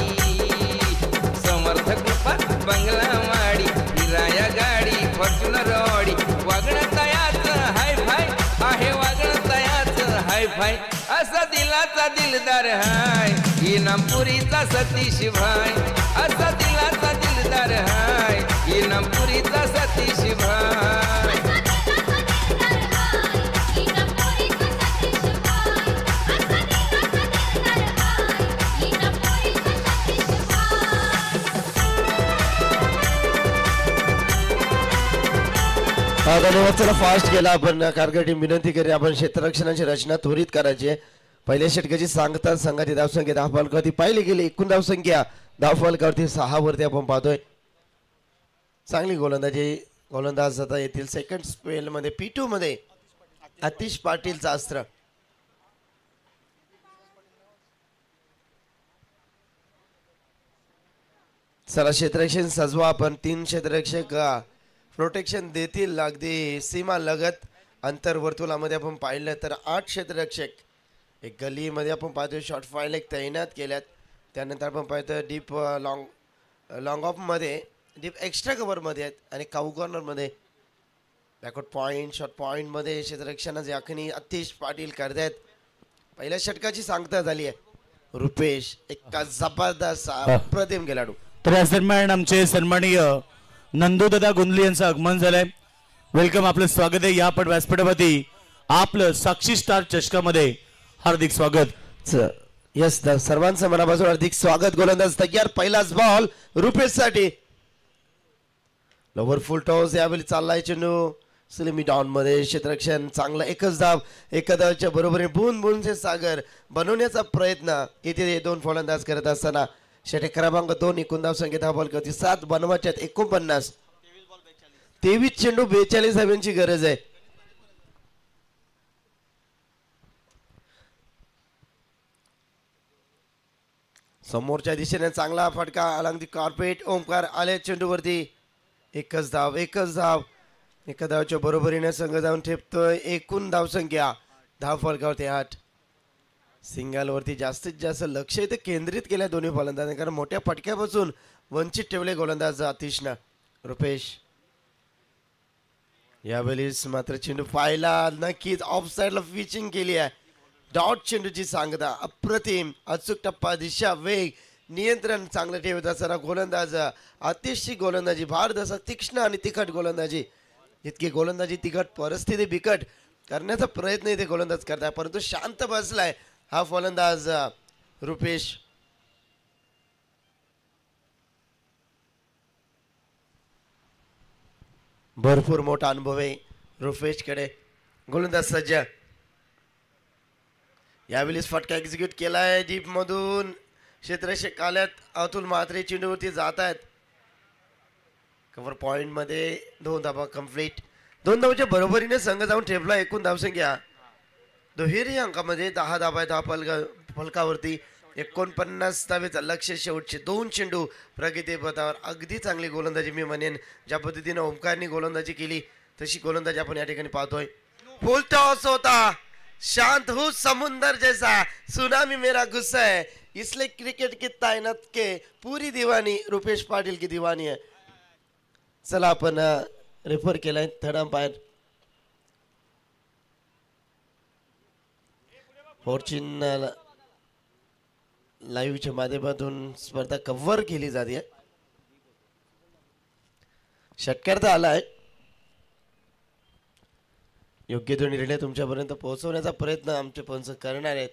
समर्थ कृपा बंगला माडी. असा दिलाचा दिलदार हाय इनामपुरीचा सतीश भाई असा दिलाचा दिलदार हाय इनामपुरीचा सतीश भाई धन्यवाद. चला फास्ट गेला आपण कारगिल टीम विनंती करी आपण क्षेत्ररक्षणाची रचना त्वरित करायची आहे. पहिल्या षटकाची सांगतात संघाची धावसंख्या 10 फलकावरती पाहिली गेली. एकूण धावसंख्या 10 फलकावरती 6 वरती आपण पाहतोय. चांगली गोलंदाज आता येथील सेकंड स्पेल मध्ये P2 मध्ये आतिश पाटीलचा अस्त्र. चला क्षेत्ररक्षण सजवा आपण. 3 क्षेत्ररक्षक प्रोटेक्शन देतील अगदी सीमा लगत अंतर्वर्तुळामध्ये आपण पाहिलं तर 8 क्षेत्ररक्षक एक गलीमध्ये आपण पाहतोय शॉर्ट फाईल एक तैनात केल्यात. त्यानंतर आपण पाहतोय डीप लॉंग ऑफमध्ये डीप एक्स्ट्रा कव्हरमध्ये आहेत आणि काऊ कॉर्नरमध्ये बॅकवर्ड पॉईंट शॉर्ट पॉईंटमध्ये क्षेत्ररक्षणाचे आखणी आतिश पाटील करतायत. पहिल्या षटकाची सांगता झाली आहे. रुपेश एक जबरदस्त अप्रतिम खेळाडू. तर या दरम्यान आमचे सन्माननीय नंदूदादा गुंदली यांचं आगमन झालंय. वेलकम, आपलं स्वागत आहे. या पण व्यासपीठावरती आपलं साक्षी स्टार चषकामध्ये हार्दिक स्वागत. यस सर्वांचं मनापासून हार्दिक स्वागत. गोलंदाज तयार. पहिलाच बॉल रुपेश साठी. लोवर फुल टॉस यावेळी चाललाय चेंडू स्लिमी डाऊन मध्ये. क्षेत्ररक्षण चांगलं. एकच धाव एका धावच्या बरोबरीने बुनबुनचे सागर बनवण्याचा प्रयत्न इथे 2 फलंदाज करत असताना षटक क्रमांक 2 एकूण धावसंख्या 10 फलकावरती 7 बनवायच्यात 49. 23 चेंडू 42 धावांची गरज आहे. समोरच्या दिशेने चांगला फटका अलॉंग दी कार्पेट. ओमकार आले चेंडूवरती. एकच धाव एका धावच्या बरोबरीने संघ जाऊन ठेपतोय. एकूण धावसंख्या 10 फलकावरती 8. सिंगलवरती जास्तीत जास्त लक्ष इथे केंद्रित केलं दोन्ही फलंदाजांनी कारण मोठ्या फटक्यापासून वंचित ठेवले गोलंदाज आतिशनं. रुपेश यावेळेस मात्र चेंडू पाहिला नक्कीच ऑफ साईडला पिचिंग केली आहे. डॉट चेंडूची सांगता अप्रतिम. अचूक टप्पा दिशा वेग नियंत्रण चांगलं ठेवत असताना गोलंदाज आतिशची गोलंदाजी भारदसा तीक्ष्ण आणि तिखट गोलंदाजी. इतकी गोलंदाजी तिखट परिस्थिती बिकट करण्याचा प्रयत्न इथे गोलंदाज करताय परंतु शांत बसलाय हा फलंदाज रुपेश. भरपूर मोठा अनुभव आहे रुपेशकडे. गोलंदाज सज्ज. यावेळेस फटका एक्झिक्यूट केलाय डीप मधून. क्षेत्ररक्षक आल्यात. अतुल म्हात्रे चेंडूवरती जात आहेत. कव्हर पॉइंट मध्ये 2 धावा कंप्लीट. 2 धावाच्या बरोबरीने संघ जाऊन ठेपला. एकूण धावसंख्या दुहेरी अंकामध्ये 10 धावा 10 फलकावरती 49 धावेचं लक्ष. शेवटचे 2 चेंडू प्रगती पथावर. अगदी चांगली गोलंदाजी मी म्हणेन. ज्या पद्धतीने ओमकारने गोलंदाजी केली तशी गोलंदाजी आपण या ठिकाणी पाहतोय. फुल टॉस होता. शांत हो समुंदर जैसा सुनामी मेरा गुस्सा है इसलिए क्रिकेट की तायनात के पूरी दीवानी रुपेश पाटील की दीवानी है. चला आपण रेफर केलाय थर्ड अंपायर फॉर्च्यून लाईव्हच्या माध्यमातून स्पर्धा कव्हर केली जाते. षटकार आलाय. योग्य तो निर्णय तुमच्यापर्यंत पोहोचवण्याचा प्रयत्न आमचे पंच करणार आहेत.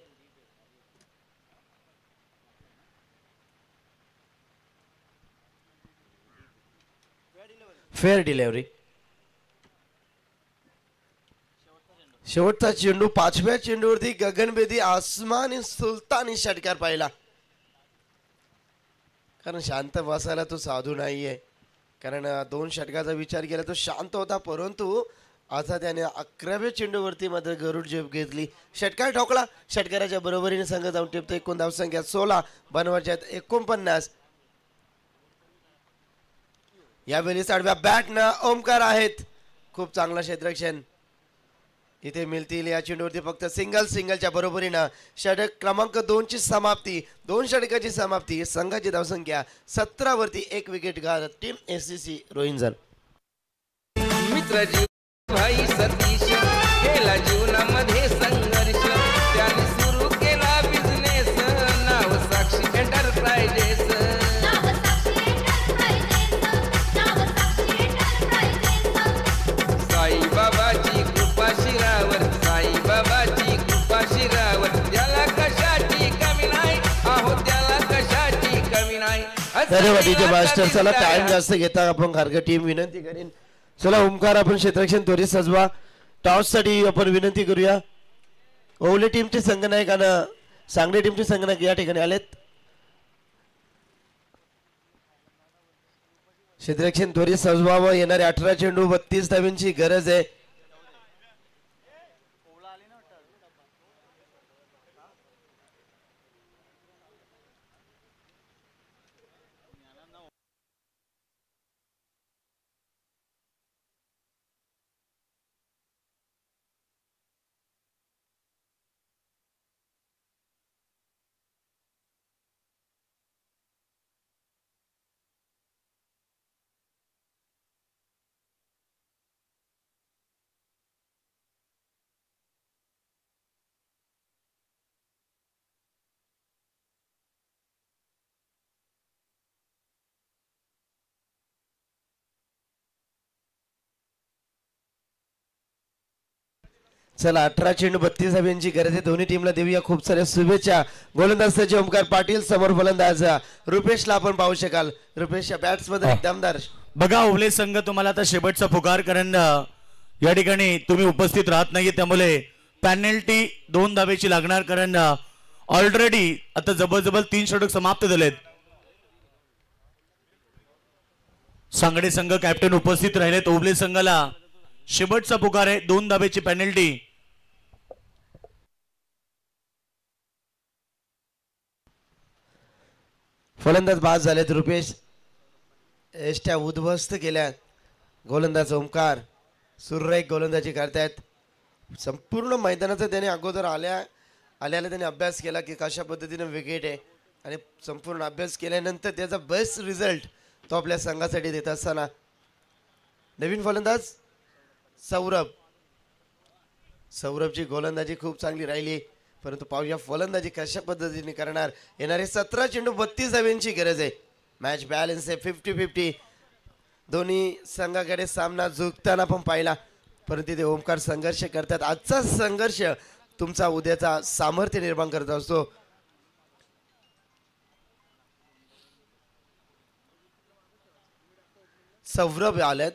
Fair delivery. शेवटचा चेंडू 5व्या चेंडूवरती गगनभेदी आसमानी सुलतानी षटकार पाहिला. कारण शांत बसायला तो साधू नाहीये. कारण 2 षटकाचा विचार केला तो शांत होता परंतु आता त्याने 11व्या चेंडूवरती मात्र गरुड झेप घेतली. षटकार ठोकला. षटकाराच्या बरोबरीने संघ जाऊन टिपतो. एकूण धावसंख्या 16 बनवायच्या 49. यावेळी 7व्या बॅटनं ओमकार आहेत. खूप चांगला क्षेत्ररक्षण इथे मिळतील. या चेंडूवरती फक्त सिंगलच्या बरोबरीनं षटक क्रमांक 2 ची समाप्ती. 2 षटकाची समाप्ती. संघाची धावसंख्या 17 वरती 1 विकेट घालत टीम SCC रोहिंजन. मित्र जीव भाई सतीश केला जीवनामध्ये संघर्ष त्याने धन्यवाद इथे मास्टर. चला टाइम जास्त घेता आपण कारण टीम विनंती करीन. चला ओमकार आपण क्षेत्ररक्षण त्वरित सजवा. टॉस साठी आपण विनंती करूया. ओवले टीमचे संघनायक आणि सांगली टीमचे संघनायक या ठिकाणी आलेत. क्षेत्ररक्षण त्वरित सजवावं. येणारे 18 चेंडू 32 धावांची गरज आहे. चला 18 चेंडू 32 धावांची गरज आहे. दोन्ही टीमला देऊया खूप साऱ्या शुभेच्छा. गोलंदाज सज्ज ओमकार पाटील, समोर फलंदाज रुपेशला आपण पाहू शकाल. रुपेशच्या बॅट्स मध्ये दमदार. बघा ओवले संघ तुम्हाला आता शेवटचा पुकार कारण या ठिकाणी तुम्ही उपस्थित राहत नाहीये त्यामुळे पॅनल्टी 2 धावेची लागणार कारण ऑलरेडी आता जबरजबर 3 षटक समाप्त झालेत. सांगडे संघ कॅप्टन उपस्थित राहिलेत. ओवले संघाला शेवटचा पुकार आहे 2 धावेची पॅनल्टी. फलंदाज बाद झालेत. रुपेश एष्ट्या उद्ध्वस्त केल्या. गोलंदाज ओमकार सुरेख गोलंदाजी करतायत. संपूर्ण मैदानाचा त्याने अगोदर आल्याला त्याने अभ्यास केला की कशा पद्धतीने विकेट आहे आणि संपूर्ण अभ्यास केल्यानंतर त्याचा बेस्ट रिझल्ट तो आपल्या संघासाठी देत असताना नवीन फलंदाज सौरभची गोलंदाजी खूप चांगली राहिली. परंतु पाहूया फलंदाजी कशा पद्धतीने करणार. येणारे 17 चेंडू 32 धावांची गरज आहे. मॅच बॅलन्स आहे 50-50. दोन्ही संघाकडे सामना झुकताना पण पाहिला परंतु ते ओमकार संघर्ष करतात. आजचा संघर्ष तुमचा उद्याचा सामर्थ्य निर्माण करत असतो. सौरभ आल्यात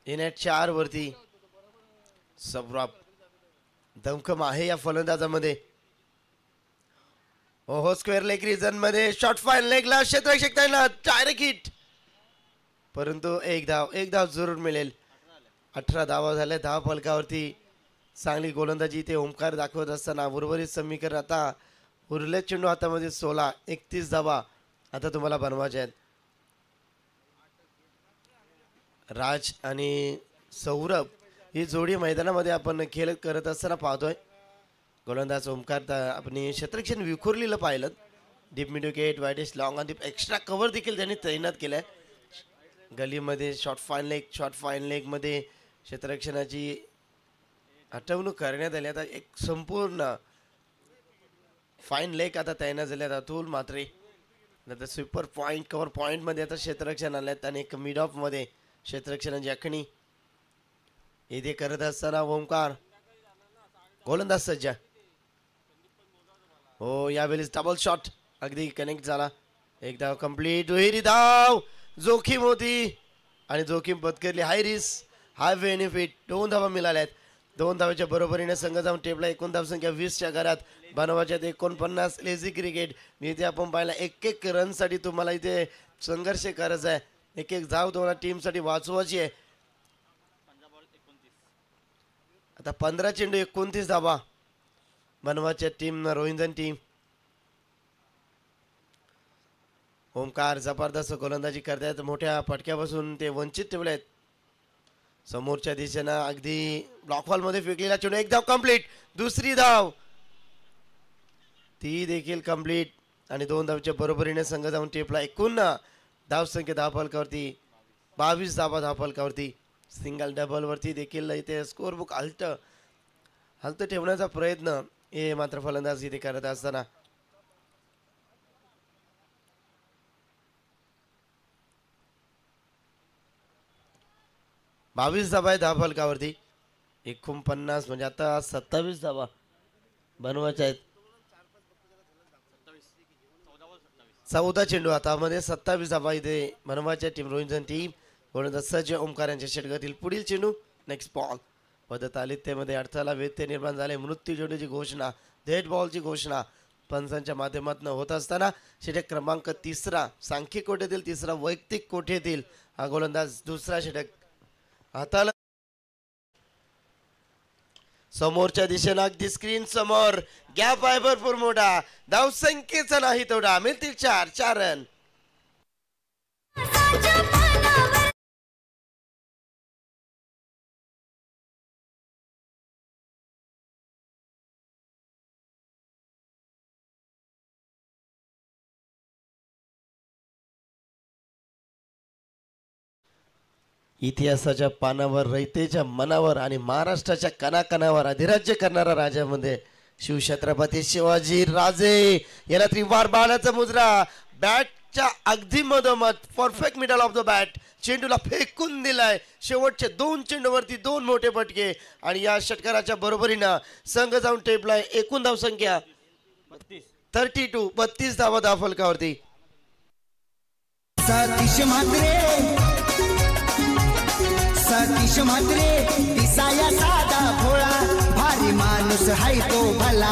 नेट 4 वरती. सौरभ दमखम आहे या फलंदाजामध्ये. ओहो स्क्वेअर लेग रिजन मध्ये शॉर्ट फाईन लेगला क्षेत्ररक्षक त्यांना डायरेक्ट हिट परंतु एक धाव जरूर मिळेल. 18 धावा झाल्या 10 फलकावरती. चांगली गोलंदाजी ते ओमकार दाखवत असताना उर्वरित समीकरण आता उरले चेंडू हातामध्ये 16 31 धावा आता तुम्हाला बनवायचे आहेत. राज आणि सौरभ ही जोडी मैदानामध्ये आपण खेळ करत असताना पाहतोय. गोलंदाज ओमकार आपण क्षेत्ररक्षण विखुरलेलं पाहिलं. डीप मिड विकेट वाईडेस्ट लॉंग आणि एक्स्ट्रा कव्हर देखील त्यांनी तैनात केलाय. गलीमध्ये शॉर्ट फाईन लेग मध्ये क्षेत्ररक्षणाची हटवणूक करण्यात आली. आता एक संपूर्ण फाईन लेग आता तैनात झाल्यात. अतुल म्हात्रे आता स्वीपर पॉईंट कव्हर पॉईंट मध्ये आता क्षेत्ररक्षण आल्यात आणि एक मिड ऑफ मध्ये क्षेत्ररक्षणाची आखणी इथे करत असताना ओमकार गोलंदाज सज्ज. हो यावेळेस डबल शॉट अगदी कनेक्ट झाला. एक धाव कंप्लीट. दुहेरी धाव जोखीम होती आणि जोखीम पत्करली. हाय रिस्क हाय बेनिफिट. 2 धावा मिळाल्यात. 2 धावाच्या बरोबरीने संघ जाऊन टेबला एकूण धावसंख्या 20च्या घरात बनवायच्यात 49. लेझी क्रिकेट इथे आपण पाहिला एक रनसाठी तुम्हाला इथे संघर्ष करायचा आहे. एक धाव तुम्हाला टीमसाठी वाचवायची आहे. आता 15 चेंडू 29 धावा बनवायच्या टीम रोहिंजन टीम. ओमकार जबरदस्त गोलंदाजी करतायत. मोठ्या फटक्यापासून ते वंचित ठेवले आहेत. समोरच्या दिशेनं अगदी ब्लॉक हॉल मध्ये फेकलेला चेंडू. एक धाव कंप्लीट. दुसरी धाव ती देखील कंप्लीट आणि 2 धावच्या बरोबरीने संघ जाऊन टेपला. एकूण धावसंख्या 10 फलकावरती 22 धावा 10 फलकावरती. सिंगल डबल वरती देखील इथे स्कोर बुक हलत ठेवण्याचा प्रयत्न हे मात्र फलंदाज इथे करत असताना 22 धावा आहे 10 फलकावरती. 49 म्हणजे आता 27 धावा बनवायच्या आहेत. 14 चेंडू हातामध्ये 27 धावा इथे मनवाच्या टीम रोहिंजन टीम गोलंदाज सज्ज ओमकार यांच्या षटकातील पुढील चेंडू नेक्स्ट बॉल पद्धत आलित्यमध्ये अडथळा व्यत्यय निर्माण झाले मृत्यू चेंडूची घोषणा डेड बॉलची घोषणा पंचांच्या माध्यमातून होत असताना षटक क्रमांक 3 सांख्यिक कोठेतील 3 वैयक्तिक कोठेतील हा गोलंदाज दुसरा षटक हाताला समोरच्या दिशेला अगदी स्क्रीन समोर गॅप आहे भरपूर मोठा धावसंख्येचा नाही तेवढा मिळतील 4 रन इतिहासाच्या पानावर रयतेच्या मनावर आणि महाराष्ट्राच्या कणाकणावर अधिराज्य करणारा राजामध्ये शिवछत्रपती शिवाजी राजे याला त्रिवार बाणाचा मुजरा बॅटच्या अगदी मधोमध perfect middle of the bat चेंडूला फेकून दिलाय शेवटचे 2 चेंडूवरती 2 मोठे फटके आणि या षटकाराच्या बरोबरीनं संघ जाऊन टेपलाय एकूण धावसंख्या 32 धावा धावफलकावरती सतीश म्हात्रे दिसाया साधा भोळा भारी माणूस हाय तो भला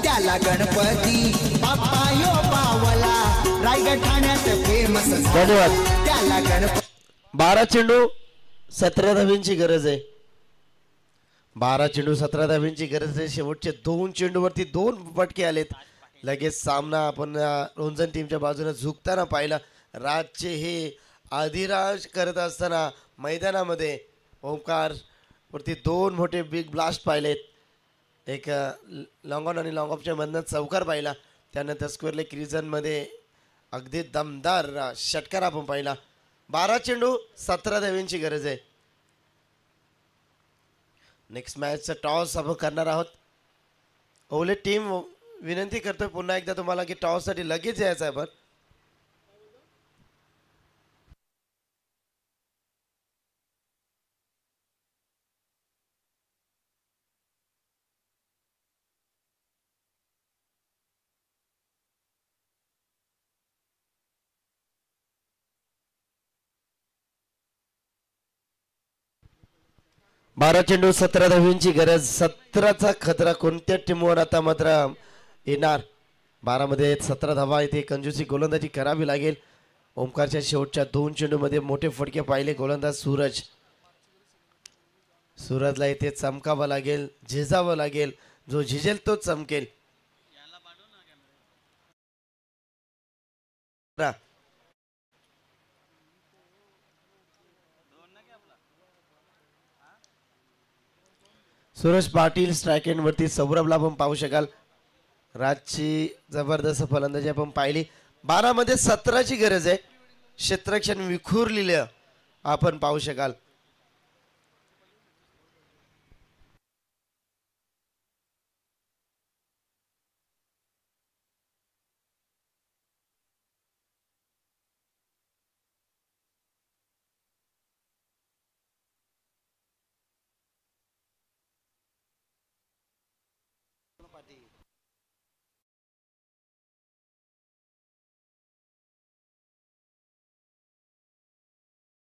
त्याला गणपती बाप्पा यो पावला रायगड ठाण्यात फेमस धन्यवाद त्याला गणपती 12 चेंडू 17 धावींची गरज आहे 12 चेंडू 17 धावींची गरज आहे शेवटचे 2 चेंडूवरती 2 फटके आलेत लगेच सामना आपण रोंजन टीमच्या बाजूने झुकताना पाहिला राजचे हे अधिराज करत असताना मैदानामध्ये ओमकार वरती 2 मोठे बिग ब्लास्ट पाहिलेत एक लॉंग ऑन आणि लॉंग ऑफच्या मधनं चौकार पाहिला त्यानंतर स्क्वेअर लेग रिजनमध्ये अगदी दमदार षटकार आपण पाहिला 12 चेंडू 17 धावींची गरज आहे नेक्स्ट मॅचचा टॉस आपण करणार आहोत ओले टीम विनंती करतोय पुन्हा एकदा तुम्हाला की टॉससाठी लगेच यायचं आहे पण बारा चेंडू 17 धावींची गरज 17चा खतरा कोणत्या टीमवर आता मात्र येणार 12 मध्ये 17 धावा इथे कंजूसी गोलंदाजी करावी लागेल ओमकारच्या शेवटच्या 2 चेंडूमध्ये मोठे फटके पाहिले गोलंदाज सूरजला इथे चमकावं लागेल झिजावं लागेल जो झिजेल तो चमकेल सूरज पाटील स्ट्राइक एंड वरती सौरभला आपण पाहू शकाल राजची जबरदस्त फलंदाजी आपण पाहिली 12 मध्ये 17ची गरज आहे क्षेत्रक्षण विखुरलेलं आपण पाहू शकाल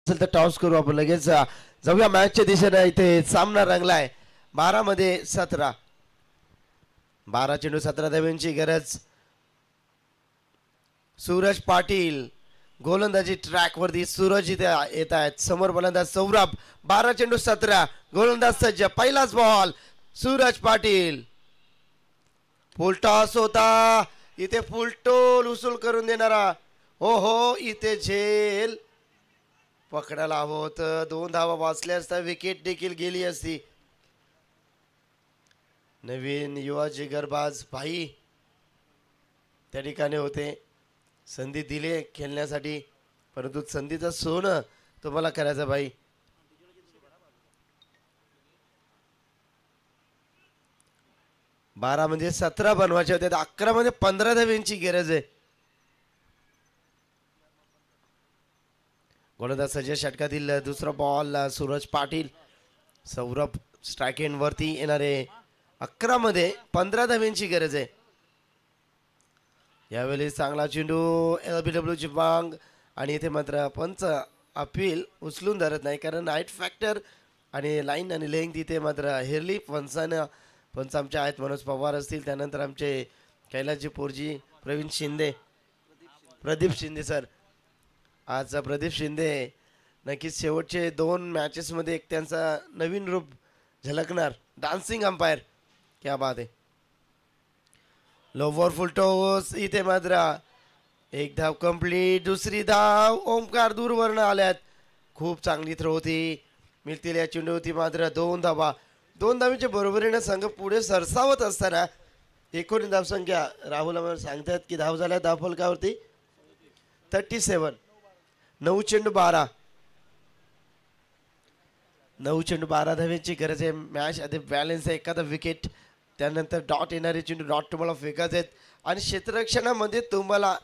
तर टॉस करू आपण लगेच जाऊया मॅचच्या दिशेने इथे सामना रंगलाय 12 मध्ये 17 12 चेंडू 17 धावांची गरज सूरज पाटील गोलंदाजी ट्रॅक वरती सूरज इथे येत आहेत समोर गोलंदाज सौरभ 12 चेंडू 17 गोलंदाज सज्ज पहिलाच बॉल सूरज पाटील फुल टॉस होता इथे फुल टोल उसूल करून देणारा हो इथे झेल पकडायला हवं होतं 2 धावा वाचल्या असता विकेट देखील गेली असती नवीन युवा जिगरबाज भाई त्या ठिकाणी होते संधी दिली खेळण्यासाठी परंतु संधीचं सोनं तुम्हाला करायचं भाई बारा म्हणजे 17 बनवायचे होते 11 मध्ये 15 धाव्यांची गरज आहे गोलंदाजाच्या षटकातील दुसरा ball Suraj Patil Saurabh strike end वरती येणारे 11 मध्ये 15 धाव्यांची गरज आहे यावेळी चांगला चेंडू LBW बांग आणि इथे मात्र पंच अपील उचलून धरत नाही कारण नाईट फॅक्टर आणि लाईन आणि लेंग तिथे मात्र हेरली पंचानं पंच आमचे आहेत मनोज पवार असतील त्यानंतर आमचे कैलासजी पोरजी प्रवीण शिंदे प्रदीप शिंदे सर आज प्रदीप शिंदे नक्कीच शेवटचे 2 मॅचेसमध्ये एक त्यांचा नवीन रूप झलकणार डान्सिंग अंपायर क्या बात आहे लोवर फुल टॉस इथे मात्र एक धाव कंप्लीट दुसरी धाव ओमकार दूरवरनं आल्यात खूप चांगली थ्रो होती मिळतील या चेंडू होती मात्र 2 धावा 2 धावीच्या बरोबरीने संघ पुढे सरसावत असताना एकूण धावसंख्या राहुल आम्हाला सांगतात की धाव झाल्या धावफलकावरती 37 9 चेंडू 12 9 चेंडू 12 धाव्यांची गरज आहे मॅच आधी बॅलन्स आहे एखादा विकेट त्यानंतर डॉट येणारे चेंडू डॉट तुम्हाला फेकायचे आहेत आणि क्षेत्ररक्षणामध्ये तुम्हाला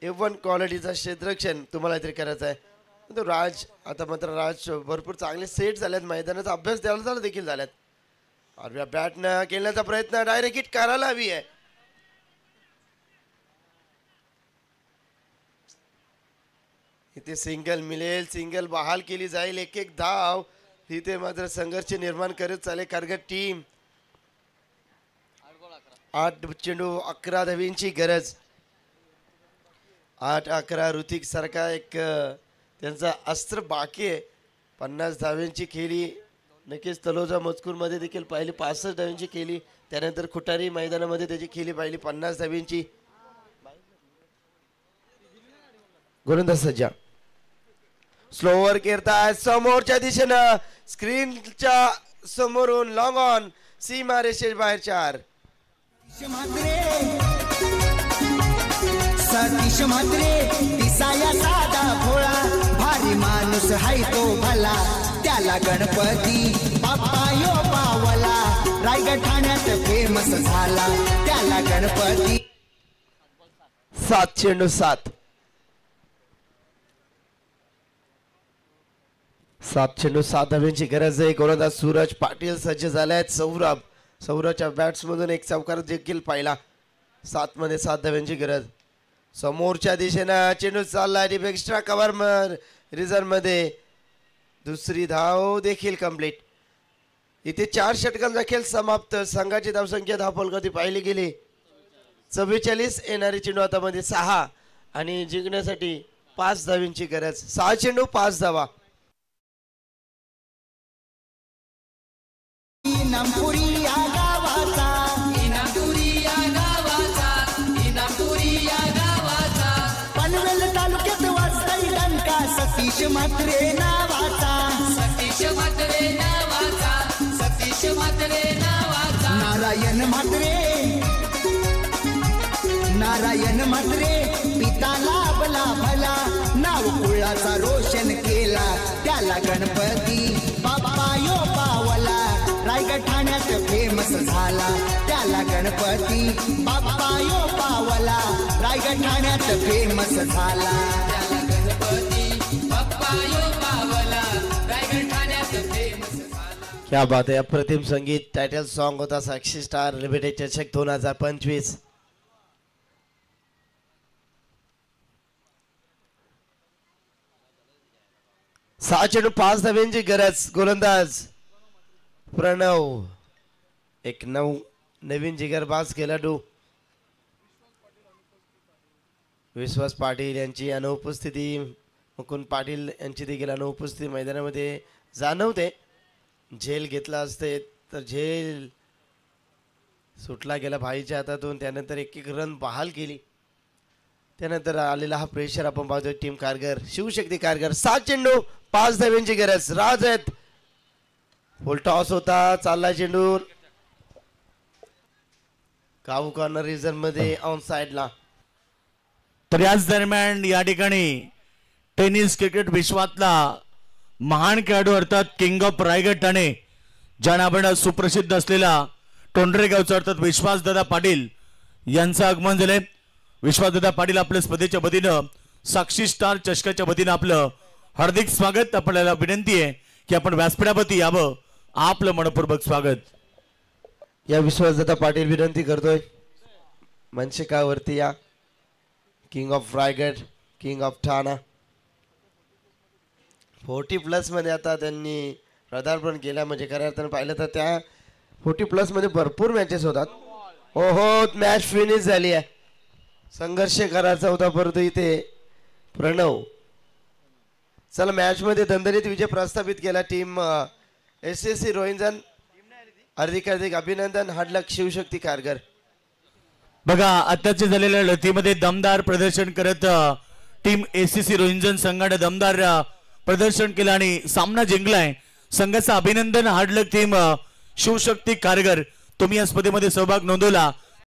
A1 क्वालिटीचा क्षेत्ररक्षण तुम्हाला इथे करायचं आहे तो राज आता मात्र राज भरपूर चांगले सेट झालेत मैदानाचा अभ्यास द्यायला देखील झाल्यात आरव्या बॅटनं केल्याचा प्रयत्न डायरेक्ट हिट करायला हवी आहे इथे सिंगल मिळेल सिंगल बहाल केली जाईल एक एक धाव इथे मात्र संघर्ष निर्माण करत चालेल कारगर टीम 8 चेंडू 11 धावींची गरज 8-11 ऋतिक सारखा एक त्यांचा अस्त्र बाकी आहे 50 धाव्यांची खेळी नक्कीच तलोजा मजकूरमध्ये देखील पहिली 65 धाव्यांची खेळी त्यानंतर खुटारी मैदानामध्ये त्याची खेळी पाहिली 50 धाव्यांची गोलंदाज सज्जा स्लोवर केरताय समोरच्या दिशेनं स्क्रीनच्या समोरून लॉंग ऑन सीमा रेषे बाहेर 4 सतीश म्हात्रे दिसाया साधा भोळा भारी माणूस हाय तो भला त्याला गणपती बाप्पा यो पावला रायगड ठाण्यात फेमस झाला त्याला गणपती 7 चेंडू 7 चेंडू 7 धाव्यांची गरज आहे गोलंदाज सूरज पाटील सज्ज झाले आहेत सौरभच्या बॅट्समधून एक चौकार देखील पाहिला 7 मध्ये 7 धाव्यांची गरज समोरच्या दिशेनं चेंडू चालला एक्स्ट्रा कव्हर रिझर्व मध्ये दुसरी धाव देखील कंप्लीट इथे 4 षटकांचा खेळ समाप्त संघाची धावसंख्या धावफलकावरती पाहिली गेली 44 येणारी चेंडू आता मध्ये 6 आणि जिंकण्यासाठी 5 धावींची गरज 6 चेंडू 5 धावा इनामपुरी या गावाचा पनवेल तालुक्यात वाजताय डंका सतीश म्हात्रे नावाचा नारायण म्हात्रे पिता लाभला भला नाव कुळाचा रोशन केला त्याला गणपती बाप्पा यो पावला रायगड ठाण्यात फेमस झाला त्याला गणपती बाप्पा यो पावला रायगड ठाण्यात फेमस झाला त्याला गणपती बाप्पा यो पावला रायगड ठाण्यात फेमस झाला क्या बात आहे अप्रतिम संगीत टायटल सॉन्ग होता साक्षी स्टार लिमिटेड चषक 2025 6 चेंडू 5 धाव्यांची गरज गोलंदाज प्रणव एक नवीन जिगरबाज खेळाडू विश्वास पाटील यांची अनुपस्थिती मुकुंद पाटील यांची देखील अनुपस्थिती मैदानामध्ये जाणवते झेल घेतला असते तर झेल सुटला गेला भाईच्या हातातून त्यानंतर एक रन बहाल केली त्यानंतर आलेला हा प्रेशर आपण पाहतोय टीम कारगर शिवशक्ती कारगर 7 चेंडू 5 धाव्यांची गरज राज आहेत फुल टॉस होता चालला चेंडू कावू कॉर्नर रिझन मध्ये ऑन साइडला तर याच दरम्यान या ठिकाणी टेनिस क्रिकेट विश्वातला महान खेळाडू अर्थात किंग ऑफ रायगड ठाणे ज्यांना आपण सुप्रसिद्ध असलेला टोंडरे गावचा अर्थात विश्वासदादा पाटील यांचं आगमन झालंय विश्वासदादा पाटील आपल्या स्पर्धेच्या वतीनं साक्षी स्टार चषकाच्या वतीनं आपलं हार्दिक स्वागत आपल्याला विनंती आहे की आपण व्यासपीठावरती यावं आपलं मनपूर्वक स्वागत या विश्वासदादा पाटील विनंती करतोय मंचकावरती या king of Raigad, king of Thane. 40+ मध्ये आता त्यांनी पदार्पण केलं. म्हणजे खऱ्या अर्थानं पाहिलं तर त्या 40+ मध्ये भरपूर मॅचेस होतात. ओहो, मॅच फिनिश झाली आहे. संघर्ष करायचा होता परंतु इथे प्रणव. चला, मॅच मध्ये दणदणीत विजय प्रस्थापित केला टीम SSC रोहिंजन. हार्दिक अभिनंदन. हार्डलक शिवशक्ती कारगर. बघा, आताच्या झालेल्या लढतीमध्ये दमदार प्रदर्शन करत टीम SSC रोहिंजन संघाने दमदार प्रदर्शन केलं आणि सामना जिंकलाय. संघाचं अभिनंदन. हार्डलक टीम शिवशक्ती कारगर, तुम्ही या स्पर्धेमध्ये सहभाग नोंदवला.